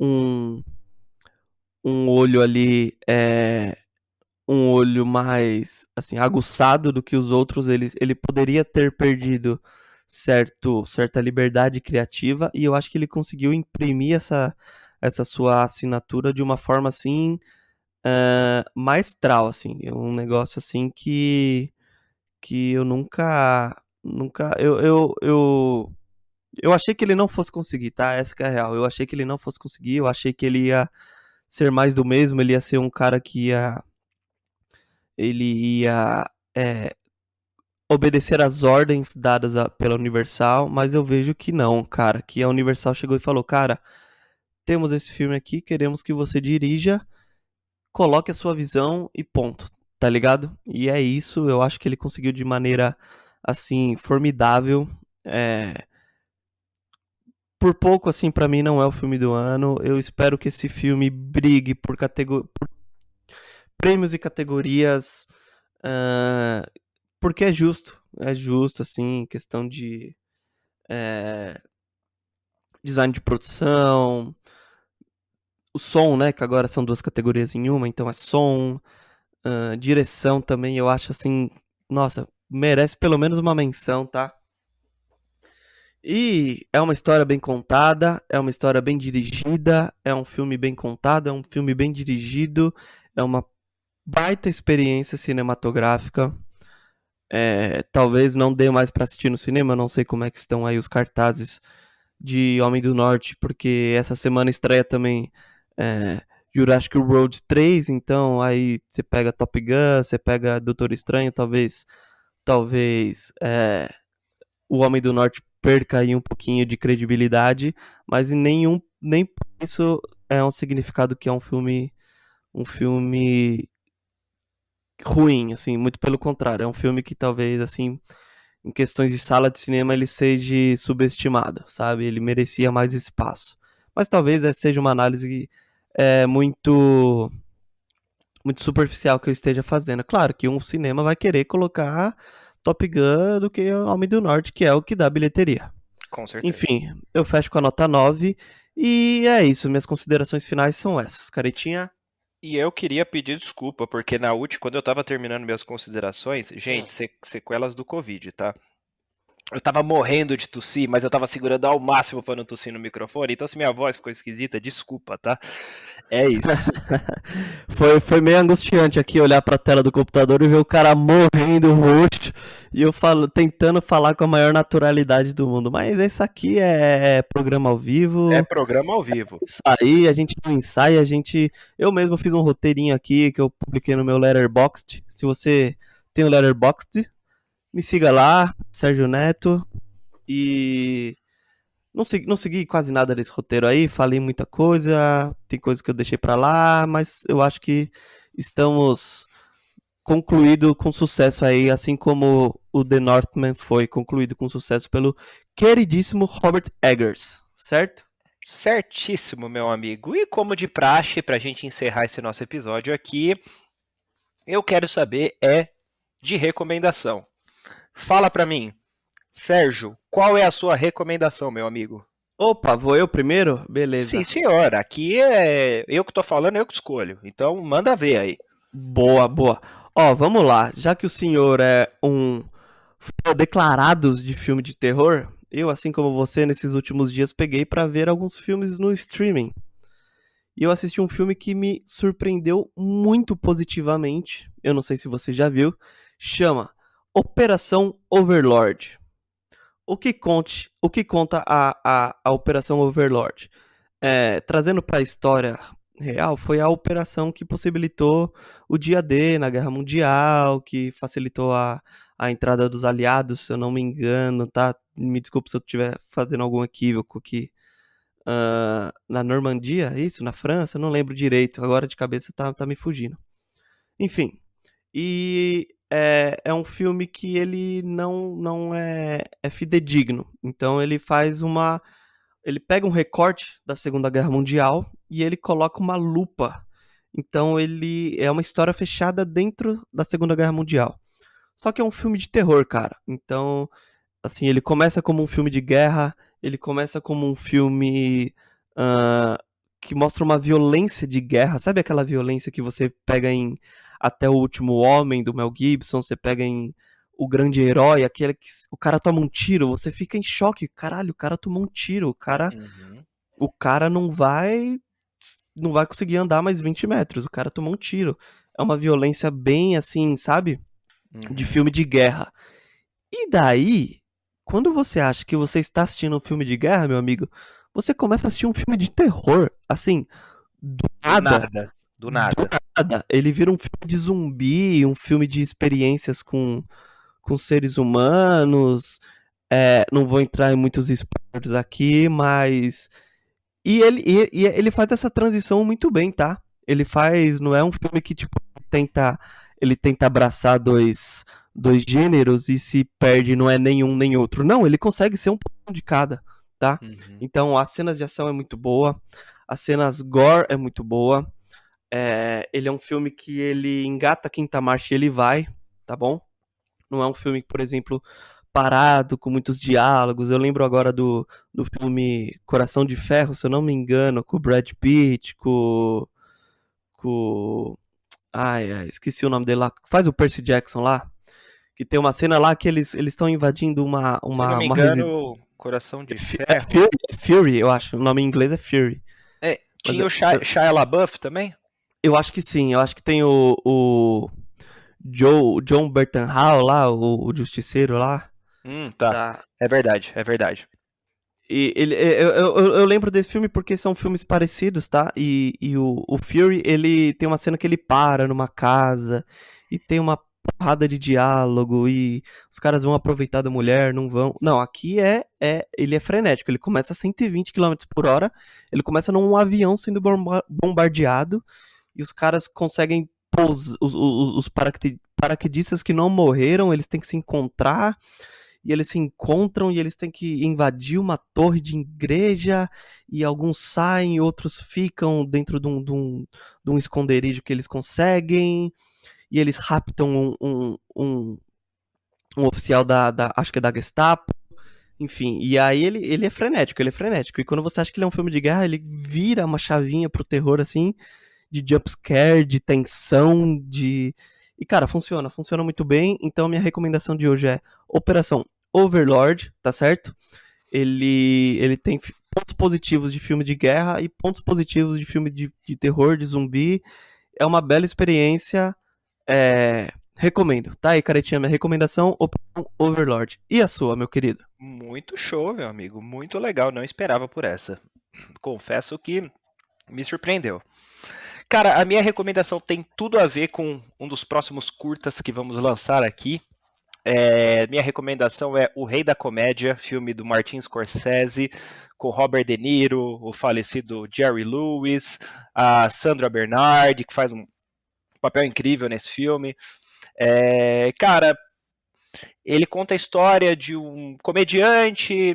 um, um olho ali, um olho mais assim aguçado do que os outros. Ele poderia ter perdido certa liberdade criativa e eu acho que ele conseguiu imprimir essa sua assinatura de uma forma assim maestral, assim, é um negócio assim que eu nunca, eu achei que ele não fosse conseguir, tá? Essa que é a real. Eu achei que ele não fosse conseguir, eu achei que ele ia ser mais do mesmo, ele ia ser um cara ele ia é, obedecer às ordens dadas pela Universal, mas eu vejo que não, cara, que a Universal chegou e falou, cara, temos esse filme aqui, queremos que você dirija, coloque a sua visão e ponto, tá ligado? E é isso, eu acho que ele conseguiu de maneira, assim, formidável. Por pouco, assim, pra mim não é o filme do ano. Eu espero que esse filme brigue por prêmios e categorias, ah, porque é justo, assim, questão de eh, design de produção, o som, né, que agora são 2 categorias em uma, então é som, direção também, eu acho assim, nossa, merece pelo menos uma menção, tá? E é uma história bem contada, é uma história bem dirigida, é um filme bem contado, é um filme bem dirigido, é uma baita experiência cinematográfica. Talvez não dê mais pra assistir no cinema, não sei como é que estão aí os cartazes de Homem do Norte, porque essa semana estreia também Jurassic World 3, então aí você pega Top Gun, você pega Doutor Estranho, talvez o Homem do Norte perca aí um pouquinho de credibilidade, mas nem por isso é um significado que é um filme ruim, assim, muito pelo contrário, é um filme que talvez, assim, em questões de sala de cinema ele seja subestimado, sabe? Ele merecia mais espaço. Mas talvez seja uma análise muito muito superficial que eu esteja fazendo. Claro que um cinema vai querer colocar Top Gun do que Homem do Norte, que é o que dá bilheteria. Com certeza. Enfim, eu fecho com a nota 9 e é isso, minhas considerações finais são essas. Caretinha? E eu queria pedir desculpa, porque na última, quando eu tava terminando minhas considerações, gente, sequelas do Covid, tá? Eu tava morrendo de tossir, mas eu tava segurando ao máximo pra não tossir no microfone, então se minha voz ficou esquisita, desculpa, tá? É isso. Foi meio angustiante aqui olhar pra tela do computador e ver o cara morrendo roxo e eu tentando falar com a maior naturalidade do mundo. Mas isso aqui é programa ao É vivo. programa ao vivo. Isso aí, a gente não ensaia, a gente. Eu mesmo fiz um roteirinho aqui que eu publiquei no meu Letterboxd. Se você tem o Letterboxd, me siga lá, Sérgio Neto. E não segui quase nada desse roteiro aí, falei muita coisa, tem coisa que eu deixei pra lá, mas eu acho que estamos concluído com sucesso aí, assim como o The Northman foi concluído com sucesso pelo queridíssimo Robert Eggers, certo? Certíssimo, meu amigo. E como de praxe, pra gente encerrar esse nosso episódio aqui, eu quero saber de recomendação. Fala pra mim, Sérgio, qual é a sua recomendação, meu amigo? Opa, vou eu primeiro? Sim, Beleza. senhor. Aqui é eu que tô falando, eu que escolho. Então, manda ver aí. Boa, boa. Ó, vamos lá. Já que o senhor é um fã declarado de filme de terror, eu, assim como você, nesses últimos dias peguei pra ver alguns filmes no streaming. E eu assisti um filme que me surpreendeu muito positivamente. Eu não sei se você já viu. Chama Operação Overlord. O que conta a Operação Overlord? Trazendo para a história real, foi a operação que possibilitou o dia D na Guerra Mundial, que facilitou a entrada dos aliados, se eu não me engano, tá? Me desculpe se eu estiver fazendo algum equívoco aqui. Na Normandia, isso? Na França? Não lembro direito, agora de cabeça tá me fugindo. Enfim, e é um filme que ele não é fidedigno. Então ele pega um recorte da Segunda Guerra Mundial e ele coloca uma lupa. Então ele é uma história fechada dentro da Segunda Guerra Mundial. Só que é um filme de terror, cara. Então, assim, ele começa como um filme de guerra, ele começa como um filme ah, que mostra uma violência de guerra. Sabe aquela violência que você pega em Até o Último Homem, do Mel Gibson, você pega em O Grande Herói, aquele que o cara toma um tiro, você fica em choque. Caralho, o cara tomou um tiro, Uhum, o cara não vai conseguir andar mais 20 metros, o cara tomou um tiro. É uma violência bem assim, sabe? De uhum. filme de guerra. E daí, quando você acha que você está assistindo um filme de guerra, meu amigo, você começa a assistir um filme de terror. Assim, do Do nada, nada, do do nada. nada. Ele vira um filme de zumbi, um filme de experiências com seres humanos. Não vou entrar em muitos spoilers aqui, mas. E ele faz essa transição muito bem, tá? Ele faz. Não é um filme que, tipo, tenta. Ele tenta abraçar dois gêneros e se perde, não é nenhum nem outro. Não, ele consegue ser um pouco de cada, tá? Uhum. Então, as cenas de ação é muito boa, as cenas gore é muito boa. Ele é um filme que ele engata a quinta marcha e ele vai, tá bom? Não é um filme, por exemplo, parado, com muitos diálogos. Eu lembro agora do filme Coração de Ferro, se eu não me engano, com o Brad Pitt, com. Ai, esqueci o nome dele lá. Faz o Percy Jackson lá. Que tem uma cena lá que eles estão invadindo Se eu não me uma residência. engano, Coração de É Ferro. Fury, é Fury, eu acho. O nome em inglês é Fury. É, Mas tinha o Shia LaBeouf também? eu acho que sim. Eu acho que tem o John Bertanhall lá, o justiceiro lá. Tá. Da, É verdade, é verdade. e eu lembro desse filme porque são filmes parecidos, tá? E o Fury, ele tem uma cena que ele para numa casa e tem uma porrada de diálogo e os caras vão aproveitar da mulher, não vão. Não, aqui ele é frenético. Ele começa a 120 km por hora, ele começa num avião sendo bombardeado e os caras conseguem os paraquedistas que não morreram, eles têm que se encontrar e eles se encontram e eles têm que invadir uma torre de igreja e alguns saem, outros ficam dentro de um esconderijo que eles conseguem e eles raptam um oficial acho que é da Gestapo, enfim, e aí ele é frenético, e quando você acha que ele é um filme de guerra, ele vira uma chavinha pro terror, assim, de jumpscare, de tensão, de... E, cara, funciona muito bem, então minha recomendação de hoje é Operação Overlord, tá certo? Ele tem pontos positivos de filme de guerra e pontos positivos de filme de terror, de zumbi. É uma bela experiência, recomendo. Tá aí, caretinha, minha recomendação, Operação Overlord. E a sua, meu querido? Muito show, meu amigo. Muito legal. Não esperava por essa. Confesso que me surpreendeu. Cara, a minha recomendação tem tudo a ver com um dos próximos curtas que vamos lançar aqui. Minha recomendação é O Rei da Comédia, filme do Martin Scorsese, com Robert De Niro, o falecido Jerry Lewis, a Sandra Bernard, que faz um papel incrível nesse filme. Cara, ele conta a história de um comediante,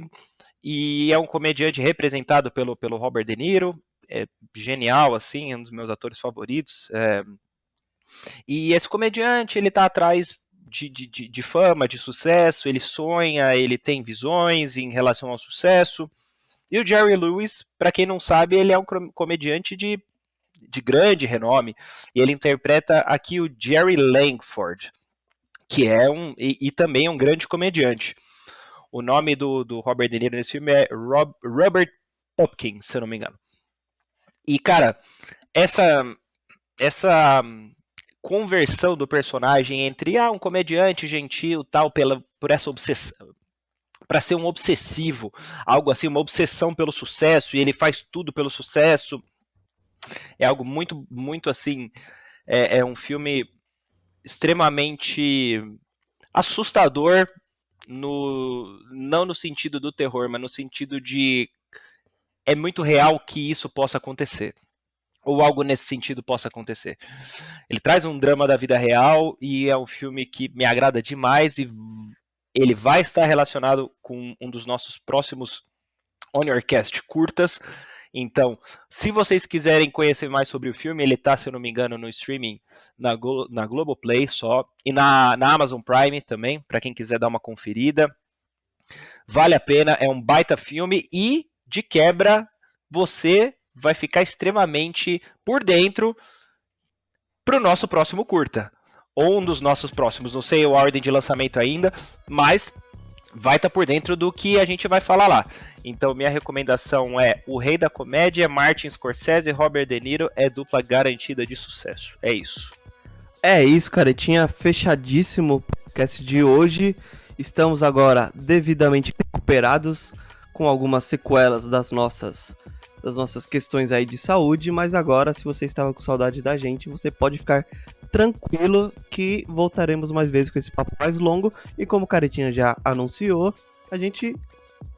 e é um comediante representado pelo Robert De Niro. É genial, assim, é um dos meus atores favoritos. E esse comediante, ele tá atrás de fama, de sucesso, ele sonha, ele tem visões em relação ao sucesso. E o Jerry Lewis, para quem não sabe, ele é um comediante de grande renome, e ele interpreta aqui o Jerry Langford, que é e também é um grande comediante. O nome do Robert De Niro nesse filme é Robert Hopkins, se eu não me engano. E, cara, essa conversão do personagem entre um comediante gentil, tal, por essa obsessão, para ser um obsessivo, algo assim, uma obsessão pelo sucesso, e ele faz tudo pelo sucesso, é algo muito, muito assim, é um filme extremamente assustador, não no sentido do terror, mas no sentido de é muito real que isso possa acontecer, ou algo nesse sentido possa acontecer. Ele traz um drama da vida real e é um filme que me agrada demais, e ele vai estar relacionado com um dos nossos próximos On Your Cast curtas. Então, se vocês quiserem conhecer mais sobre o filme, ele está, se eu não me engano, no streaming na Globoplay só, e na Amazon Prime também, para quem quiser dar uma conferida. Vale a pena, é um baita filme e, de quebra, você vai ficar extremamente por dentro para o nosso próximo curta, ou um dos nossos próximos, não sei a ordem de lançamento ainda, mas vai estar por dentro do que a gente vai falar lá. Então minha recomendação é O Rei da Comédia, Martin Scorsese e Robert De Niro, é dupla garantida de sucesso. É isso. É isso, caretinha, fechadíssimo o podcast de hoje. Estamos agora devidamente recuperados, com algumas sequelas das nossas questões aí de saúde, mas agora, se você estava com saudade da gente, você pode ficar tranquilo que voltaremos mais vezes com esse papo mais longo, e como o Caretinha já anunciou, a gente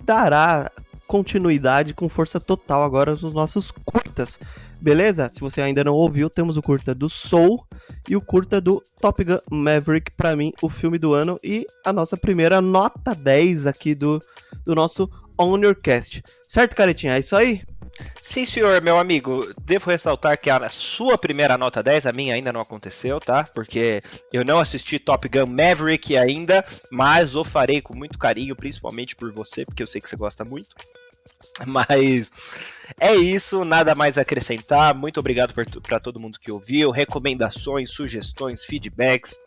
dará continuidade com força total agora nos nossos curtas, beleza? Se você ainda não ouviu, temos o curta do Soul e o curta do Top Gun Maverick, pra mim, o filme do ano, e a nossa primeira nota 10 aqui do nosso On Your Cast. Certo, Caretinha? É isso aí? Sim, senhor, meu amigo. Devo ressaltar que a sua primeira nota 10, a minha ainda não aconteceu, tá? Porque eu não assisti Top Gun Maverick ainda, mas o farei com muito carinho, principalmente por você, porque eu sei que você gosta muito. Mas é isso, nada mais a acrescentar. Muito obrigado para todo mundo que ouviu. Recomendações, sugestões, feedbacks.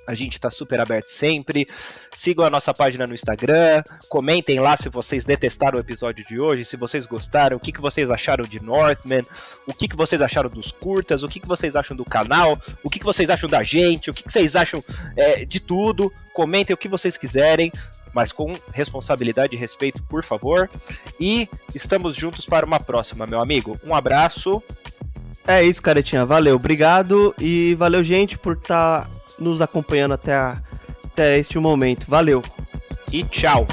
A gente está super aberto sempre. Sigam a nossa página no Instagram. Comentem lá se vocês detestaram o episódio de hoje, se vocês gostaram, o que vocês acharam de Northman, o que vocês acharam dos curtas, o que vocês acham do canal, o que vocês acham da gente, o que vocês acham de tudo. Comentem o que vocês quiserem, mas com responsabilidade e respeito, por favor. E estamos juntos para uma próxima, meu amigo. Um abraço. É isso, Caretinha. Valeu, obrigado. E valeu, gente, por estar nos acompanhando até este momento. Valeu. E tchau.